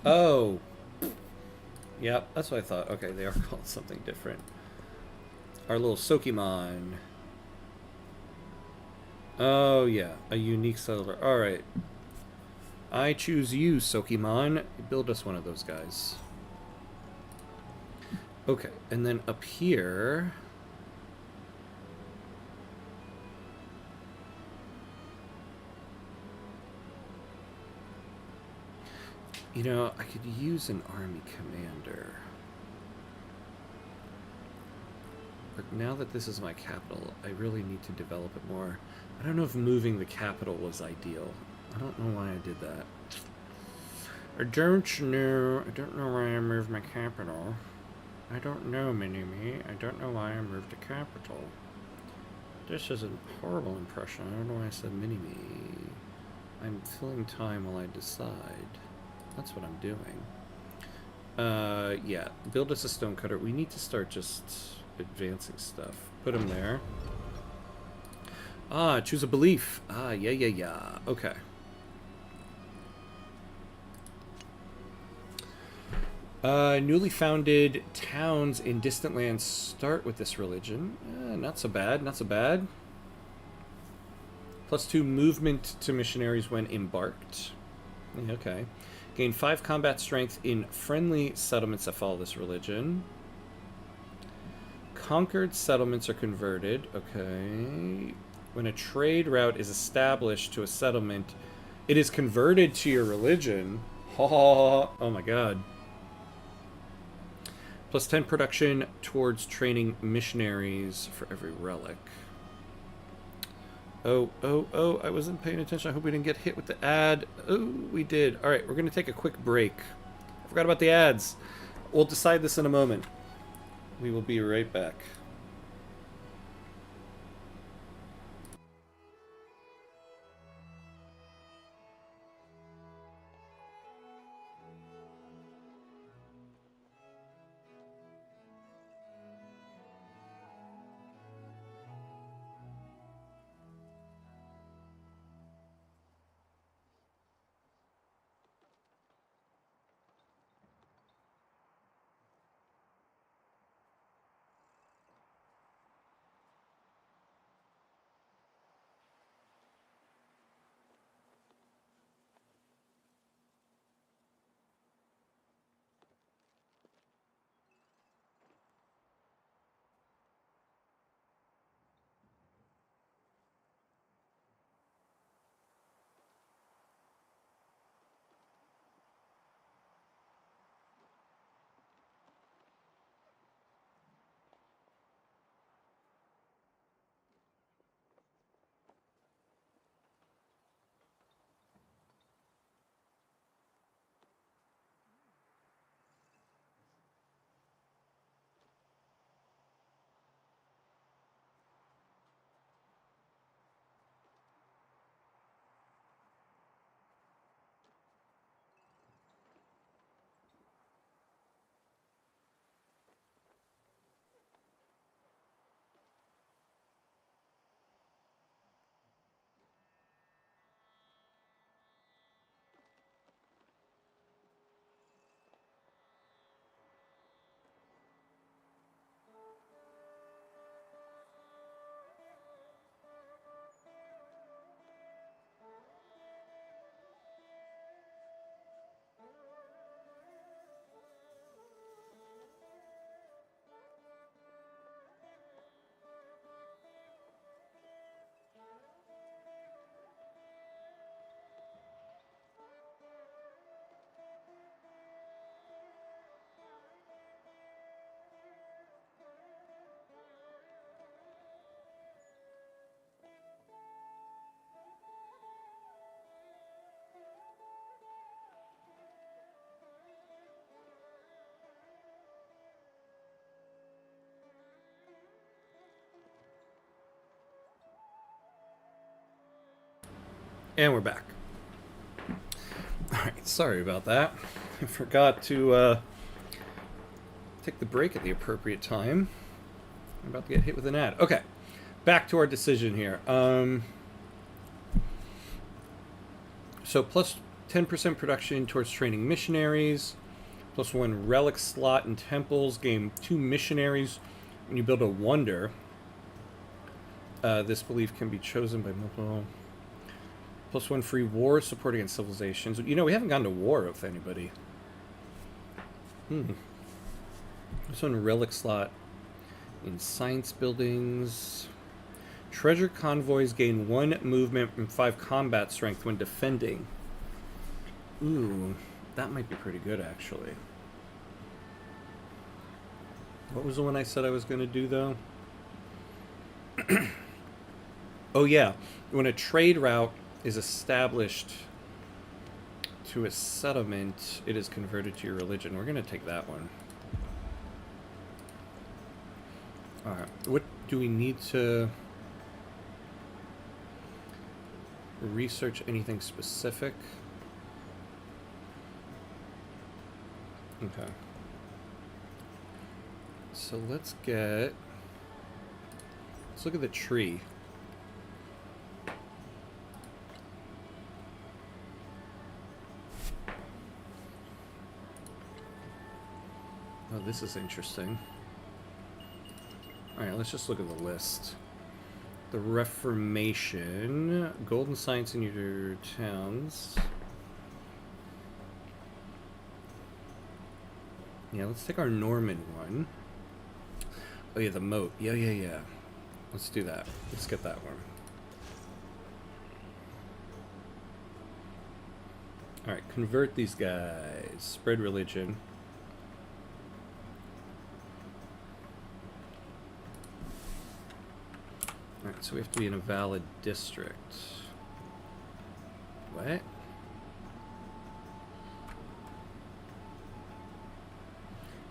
Oh. Yep, that's what I thought. Okay, they are called something different. Our little Sokimon. Oh, yeah. A unique settler. Alright. I choose you, Sokimon. Build us one of those guys. Okay, and then up here... You know, I could use an army commander. But now that this is my capital, I really need to develop it more. I don't know if moving the capital was ideal. I don't know why I did that. I don't know why I moved my capital. I don't know, Mini-Me. I don't know why I moved to capital. This is a horrible impression. I don't know why I said Mini-Me. I'm filling time while I decide. That's what I'm doing. Yeah. Build us a stonecutter. We need to start just advancing stuff. Put him there. Ah, choose a belief. Ah, yeah. Okay. Newly founded towns in distant lands start with this religion. Not so bad, not so bad. +2 movement to missionaries when embarked. Okay. Gain 5 combat strength in friendly settlements that follow this religion. Conquered settlements are converted. Okay. When a trade route is established to a settlement, it is converted to your religion. Oh my god. +10 production towards training missionaries for every relic. Oh, I wasn't paying attention. I hope we didn't get hit with the ad. Oh, we did. All right, we're going to take a quick break. I forgot about the ads. We'll decide this in a moment. We will be right back. And we're back. Alright, sorry about that. I forgot to take the break at the appropriate time. I'm about to get hit with an ad. Okay, back to our decision here. So plus 10% production towards training missionaries. +1 relic slot in temples. Gain 2 missionaries when you build a wonder. This belief can be chosen by multiple... +1 free war support against civilizations. You know, we haven't gone to war with anybody. +1 relic slot in science buildings. Treasure convoys gain 1 movement and 5 combat strength when defending. Ooh, that might be pretty good, actually. What was the one I said I was going to do, though? Oh, yeah. When a trade route is established to a settlement, it is converted to your religion. We're going to take that one. Alright, what do we need to research? Anything specific? Okay. So let's look at the tree. Oh, this is interesting. Alright, let's just look at the list. The Reformation, Golden Science in your towns. Yeah, let's take our Norman one. Oh yeah, the moat. Yeah. Let's do that. Let's get that one. Alright, convert these guys. Spread religion. Alright, so we have to be in a valid district. What?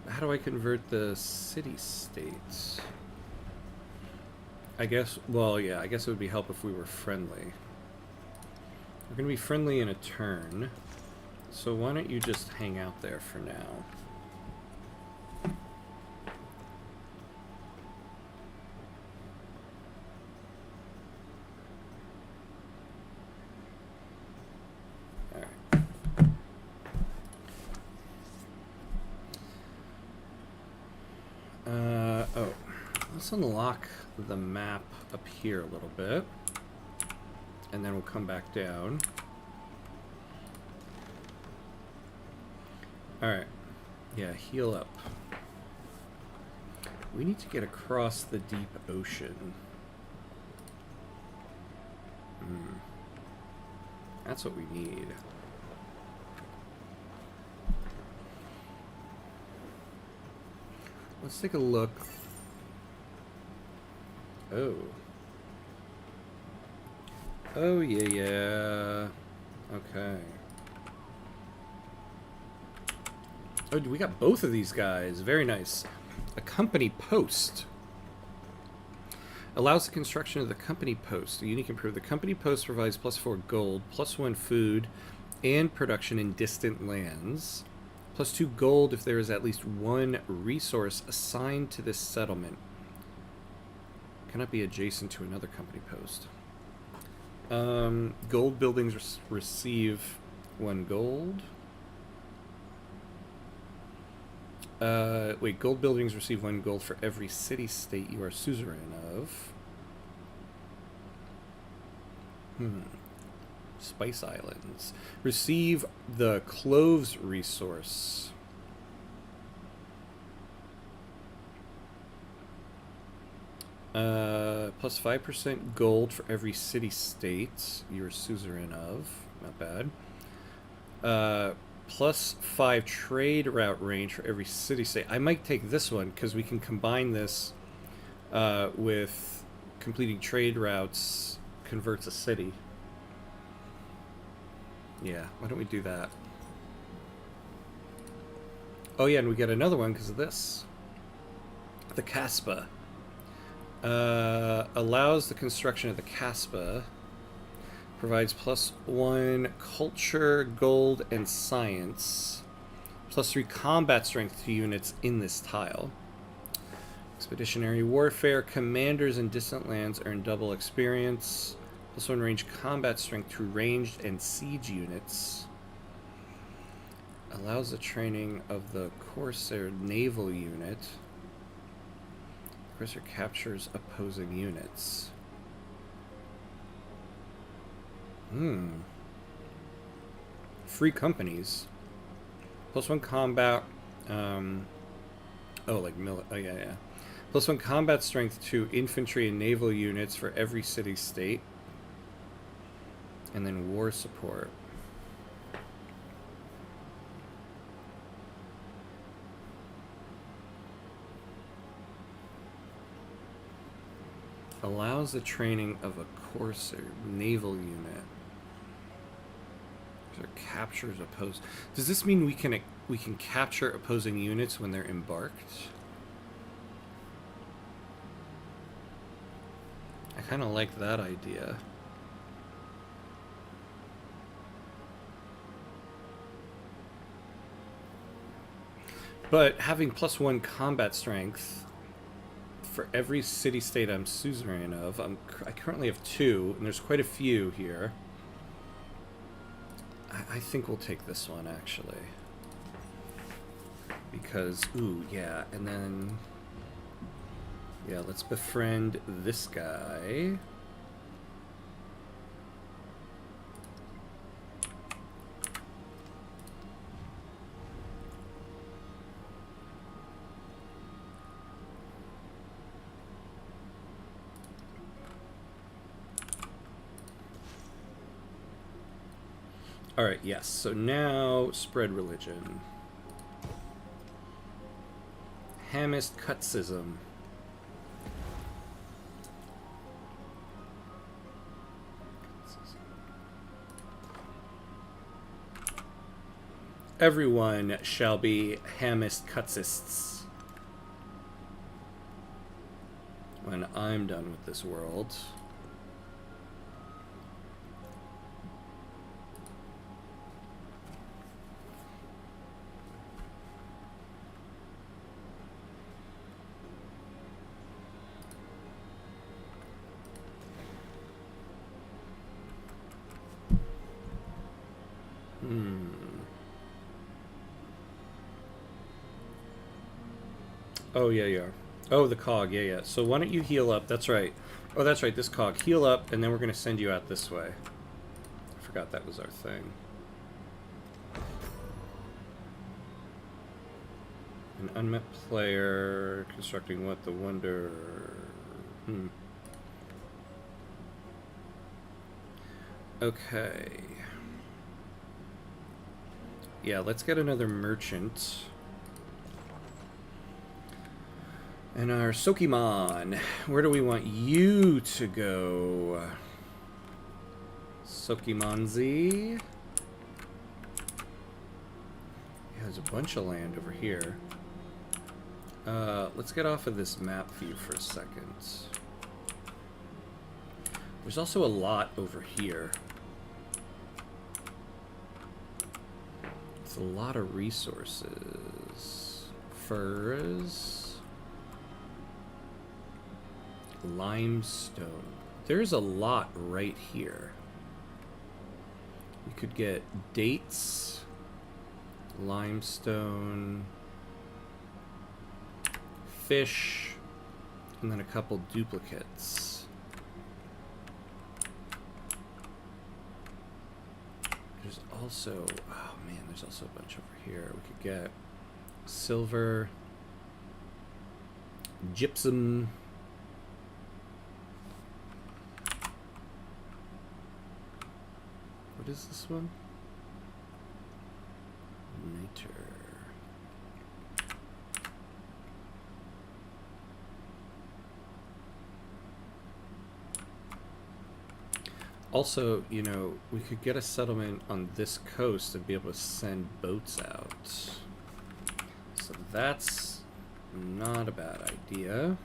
How do I convert the city-states? I guess, well, yeah, I guess it would be help if we were friendly. We're going to be friendly in a turn. So why don't you just hang out there for now? Let's unlock the map up here a little bit, and then we'll come back down. Alright. Yeah, heal up. We need to get across the deep ocean. That's what we need. Let's take a look. Oh, yeah. Okay. Oh, we got both of these guys. Very nice. A company post. Allows the construction of the company post. A unique improvement. The company post provides +4 gold, +1 food, and production in distant lands. +2 gold if there is at least one resource assigned to this settlement. Cannot be adjacent to another company post. Gold buildings receive 1 gold. Wait, gold buildings receive 1 gold for every city-state you are suzerain of. Spice Islands. Receive the cloves resource. +5% gold for every city-state you're suzerain of. Not bad. +5 trade route range for every city-state. I might take this one because we can combine this with completing trade routes converts a city. Yeah, why don't we do that? Oh yeah, and we get another one because of this. The Caspa. Allows the construction of the Caspa. Provides +1 culture, gold, and science. +3 combat strength to units in this tile. Expeditionary warfare. Commanders in distant lands earn double experience. +1 range combat strength to ranged and siege units. Allows the training of the Corsair naval unit. Corsair captures opposing units. Free companies. +1 combat. Yeah. +1 combat strength to infantry and naval units for every city-state. And then war support. Allows the training of a Corsair naval unit. So captures opposed. Does this mean we can capture opposing units when they're embarked? kind of like that idea. But having +1 combat strength for every city-state I'm suzerain of, I currently have 2, and there's quite a few here. I think we'll take this one, actually. Because, ooh, yeah, and then... yeah, let's befriend this guy. Alright, yes, so now spread religion. Hamist Cutsism. Everyone shall be Hamist Cutsists when I'm done with this world. Oh, yeah, you are. Oh, the cog, yeah, yeah. So why don't you heal up? That's right. Oh, that's right, this cog. Heal up, and then we're going to send you out this way. I forgot that was our thing. An unmet player constructing what? The wonder... Okay. Yeah, let's get another merchant. And our Sokimon, where do we want you to go? Sokimonzi. He has a bunch of land over here. Let's get off of this map view for a second. There's also a lot over here. It's a lot of resources. Furs. Limestone. There's a lot right here. We could get dates, limestone, fish, and then a couple duplicates. There's also, oh man, there's also a bunch over here. We could get silver, gypsum, what is this one? Niter. Also, you know, we could get a settlement on this coast and be able to send boats out. So that's not a bad idea.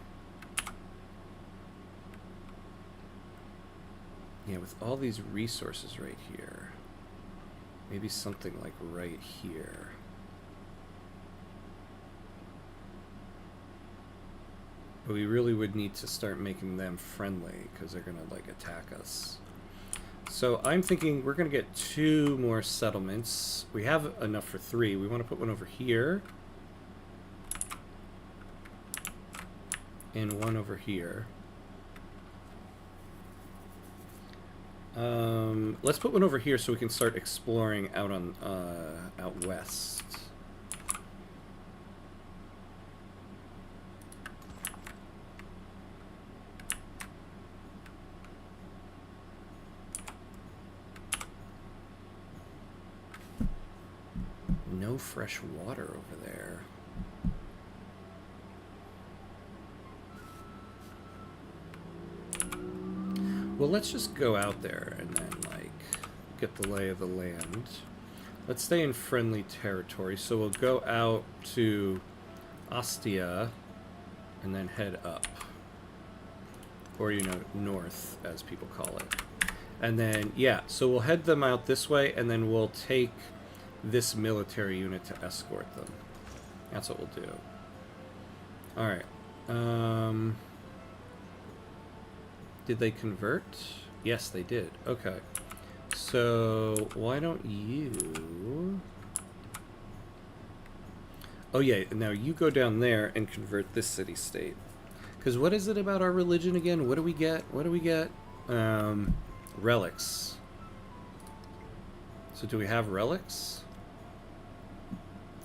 Yeah, with all these resources right here. Maybe something like right here. But we really would need to start making them friendly, because they're going to, like, attack us. So I'm thinking we're going to get 2 more settlements. We have enough for 3. We want to put one over here. And one over here. Let's put one over here so we can start exploring out on out west. No fresh water over there. Well, let's just go out there and then, like, get the lay of the land. Let's stay in friendly territory, so we'll go out to Ostia and then head up. or, you know, north, as people call it. And then, yeah, so we'll head them out this way, and then we'll take this military unit to escort them. That's what we'll do. Alright. Did they convert? Yes, they did. Okay. So, why don't you... Oh, yeah, now you go down there and convert this city-state. Because what is it about our religion again? What do we get? What do we get? Relics. So do we have relics?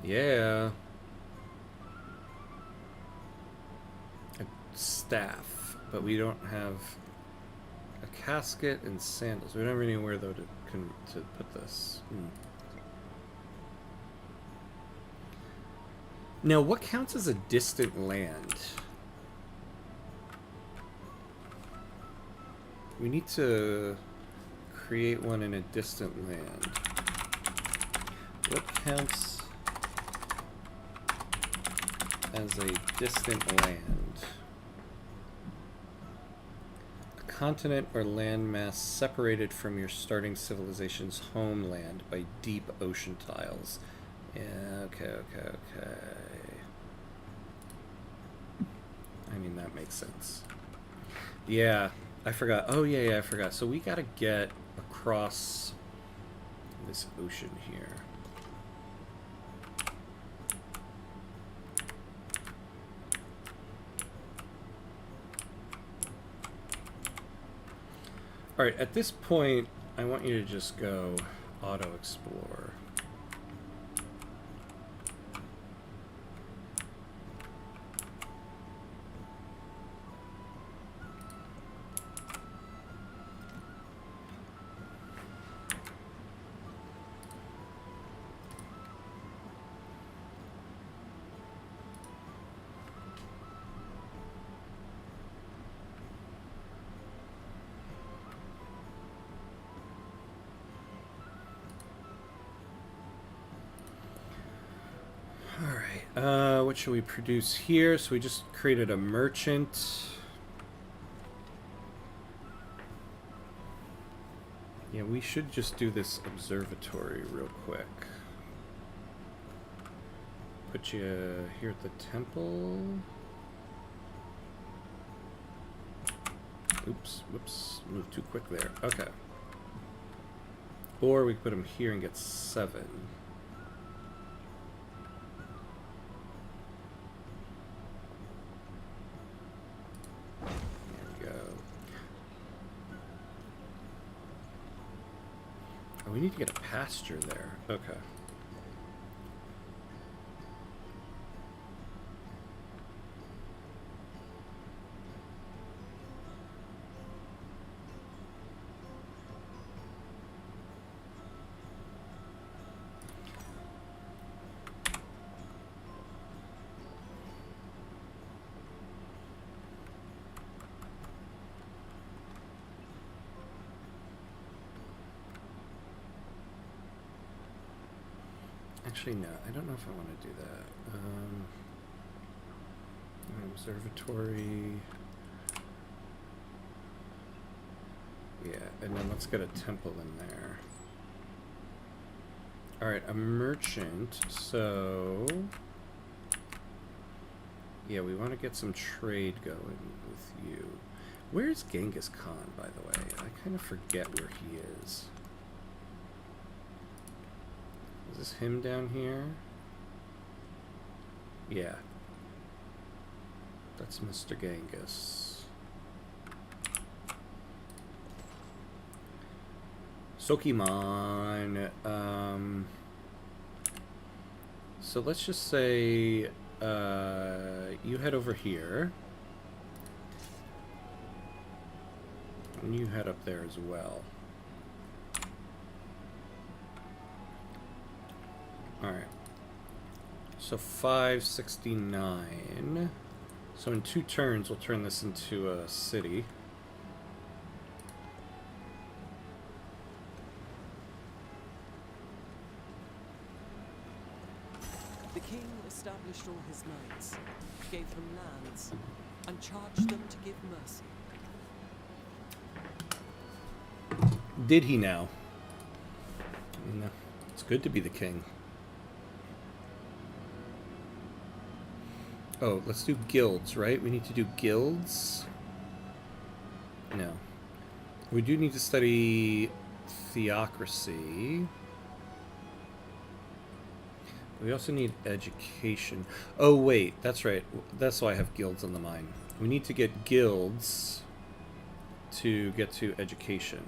Yeah. A staff. But we don't have a casket and sandals. We don't have anywhere, though, to put this. Now, what counts as a distant land? We need to create one in a distant land. What counts as a distant land? A continent or landmass separated from your starting civilization's homeland by deep ocean tiles. Yeah, okay. I mean, that makes sense. Yeah, I forgot. Oh, yeah, I forgot. So we gotta get across this ocean here. Alright, at this point, I want you to just go auto-explore. What should we produce here? So we just created a merchant. Yeah, we should just do this observatory real quick. Put you here at the temple. Oops, whoops, moved too quick there. Okay. Or we could put him here and get 7. We need to get a pasture there. Okay. Actually, no. I don't know if I want to do that. Observatory. Yeah, and then let's get a temple in there. Alright, a merchant. So... yeah, we want to get some trade going with you. Where's Genghis Khan, by the way? I kind of forget where he is. Is this him down here? Yeah. That's Mr. Genghis. Sokimon. So let's just say you head over here. And you head up there as well. Alright. So 569. So in 2 turns, we'll turn this into a city. The king established all his knights, gave them lands, and charged them to give mercy. Did he now? No. It's good to be the king. Oh, let's do guilds, right? We need to do guilds. No. We do need to study theocracy. We also need education. Oh, wait. That's right. That's why I have guilds on the mind. We need to get guilds to get to education.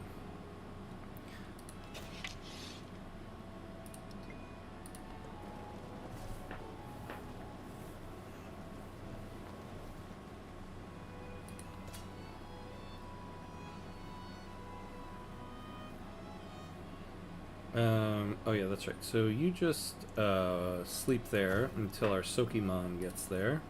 Oh yeah, that's right. So you just sleep there until our Sokimon gets there.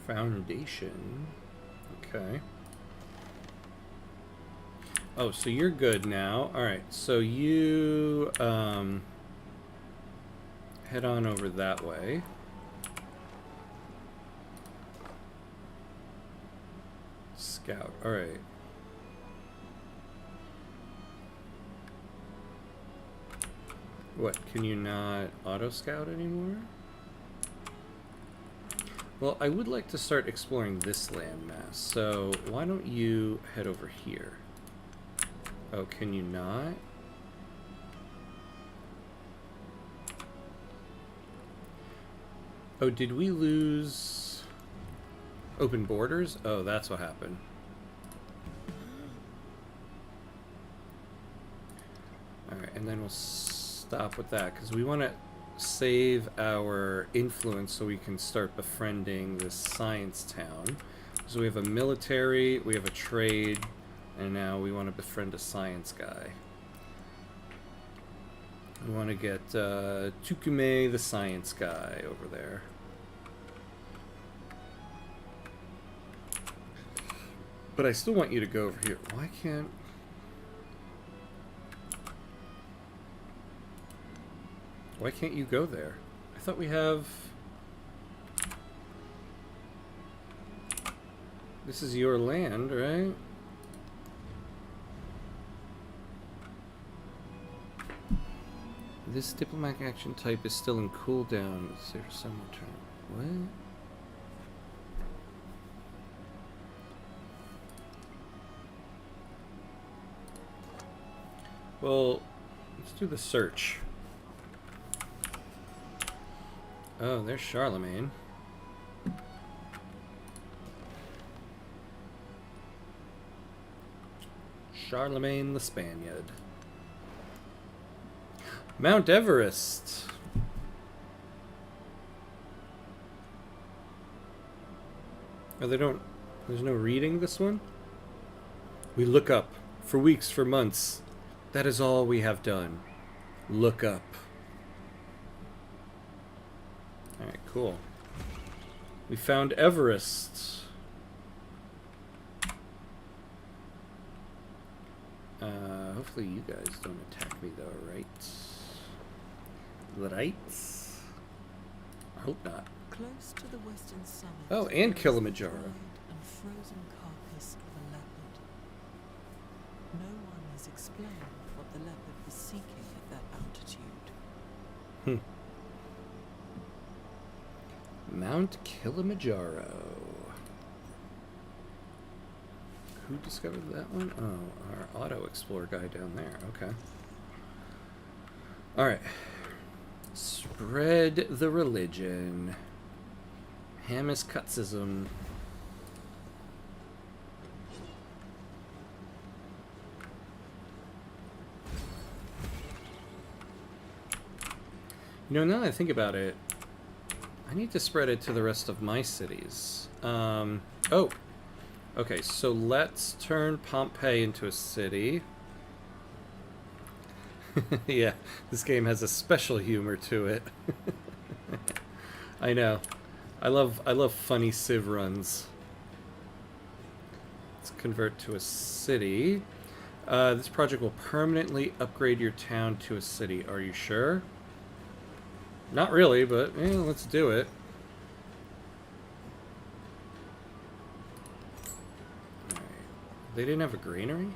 Foundation. Okay. Oh, so you're good now. Alright, so you head on over that way. Scout. Alright. What, can you not auto-scout anymore? Well, I would like to start exploring this landmass, so why don't you head over here? Oh, can you not? Oh, did we lose open borders? Oh, that's what happened. Alright, and then we'll stop with that, because we want to save our influence so we can start befriending this science town. So we have a military, we have a trade, and now we want to befriend a science guy. We want to get Tukume, the science guy, over there. But I still want you to go over here. Why can't... Why can't you go there? I thought we have... This is your land, right? This diplomatic action type is still in cooldown. Is there some return? What? Well, let's do the search. Oh, there's Charlemagne. Charlemagne the Spaniard. Mount Everest. Oh, they don't... There's no reading this one? We look up. For weeks, for months. That is all we have done. Look up. Alright, cool. We found Everest. Hopefully you guys don't attack me though, right? Right? I hope not. Close to the western summit. Oh, and Kilimanjaro. And frozen carcass of a leopard. No one has explained what the leopard was seeking at that altitude. Mount Kilimanjaro. Who discovered that one? Oh, our auto explore guy down there. Okay. Alright. Spread the religion. Hamas Kutzism. You know, now that I think about it, I need to spread it to the rest of my cities. Oh. Okay, so let's turn Pompeii into a city. Yeah, this game has a special humor to it. I know. I love funny Civ runs. Let's convert to a city. This project will permanently upgrade your town to a city. Are you sure? Not really, but let's do it. All right. They didn't have a granary?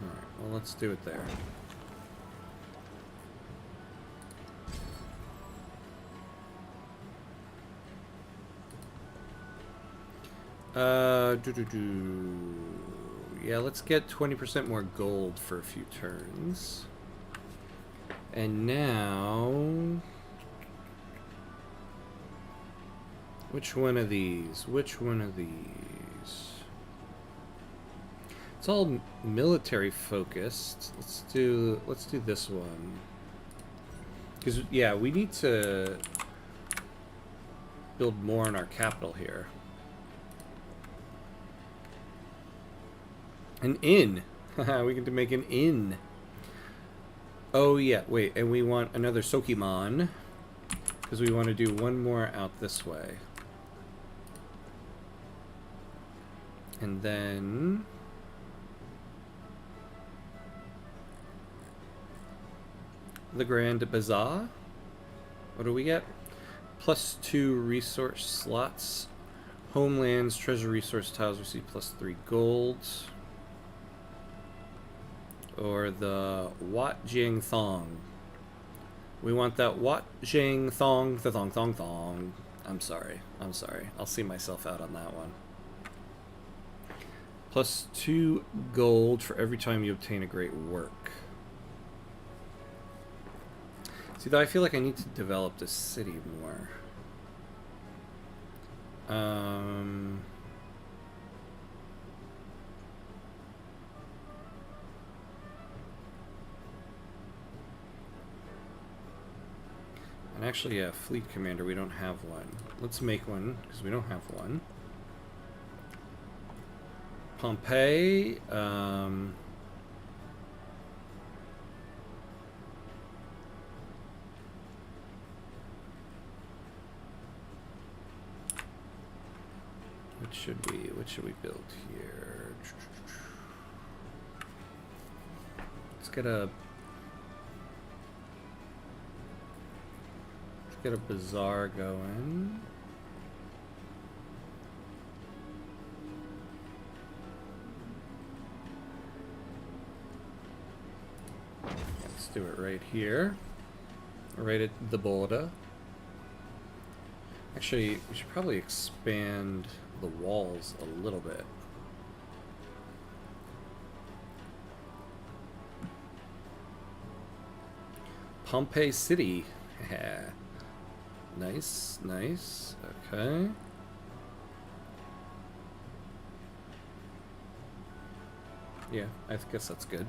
Alright, well, let's do it there. Yeah, let's get 20% more gold for a few turns. And now... Which one of these? Which one of these? It's all military focused. Let's do this one. Because, yeah, we need to build more in our capital here. An inn. We get to make an inn. Oh, yeah. Wait, and we want another Sokimon. Because we want to do one more out this way. And then... the Grand Bazaar. What do we get? +2 resource slots. Homelands, treasure resource tiles receive +3 gold. Or the Wat Jing Thong. We want that Wat Jing Thong, the thong thong thong. I'm sorry. I'll see myself out on that one. +2 gold for every time you obtain a great work. See, though, I feel like I need to develop this city more. And actually, yeah, fleet commander, we don't have one. Let's make one, because we don't have one. Pompeii, what should we build here? Let's get a bazaar going. Let's do it right here. Right at the border. Actually, we should probably expand the walls a little bit. Pompeii City. Nice, nice. Okay. Yeah, I guess that's good.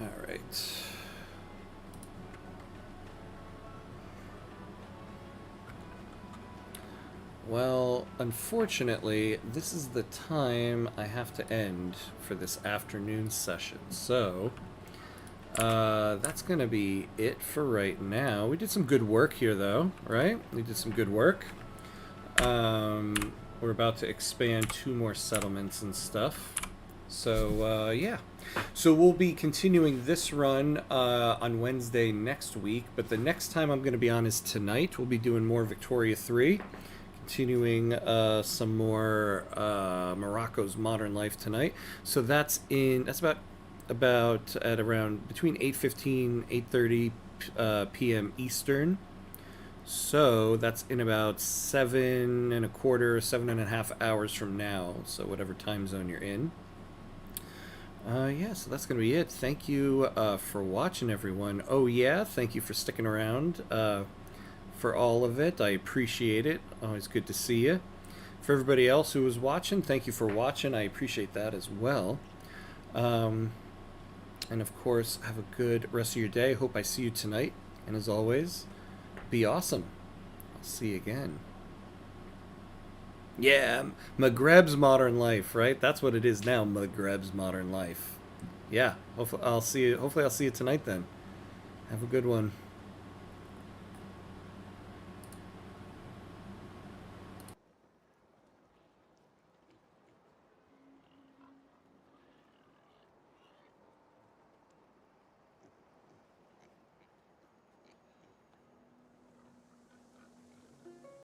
All right. Well, unfortunately, this is the time I have to end for this afternoon session. So, that's going to be it for right now. We did some good work here, though, right? We did some good work. We're about to expand 2 more settlements and stuff. So, yeah. So we'll be continuing this run on Wednesday next week. But the next time I'm going to be on is tonight. We'll be doing more Victoria 3. Continuing some more Morocco's Modern Life tonight. So that's about at around between 8:15, 8:30 p.m. Eastern. So that's in about 7.25, 7.5 hours from now. So whatever time zone you're in. Yeah, so that's going to be it. Thank you for watching, everyone. Oh, yeah, thank you for sticking around for all of it. I appreciate it. Always good to see you. For everybody else who was watching, thank you for watching. I appreciate that as well. And of course, have a good rest of your day. Hope I see you tonight. And as always, be awesome. I'll see you again. Yeah, Maghreb's Modern Life, right? That's what it is now, Maghreb's Modern Life. Yeah, hopefully I'll see you tonight then. Have a good one.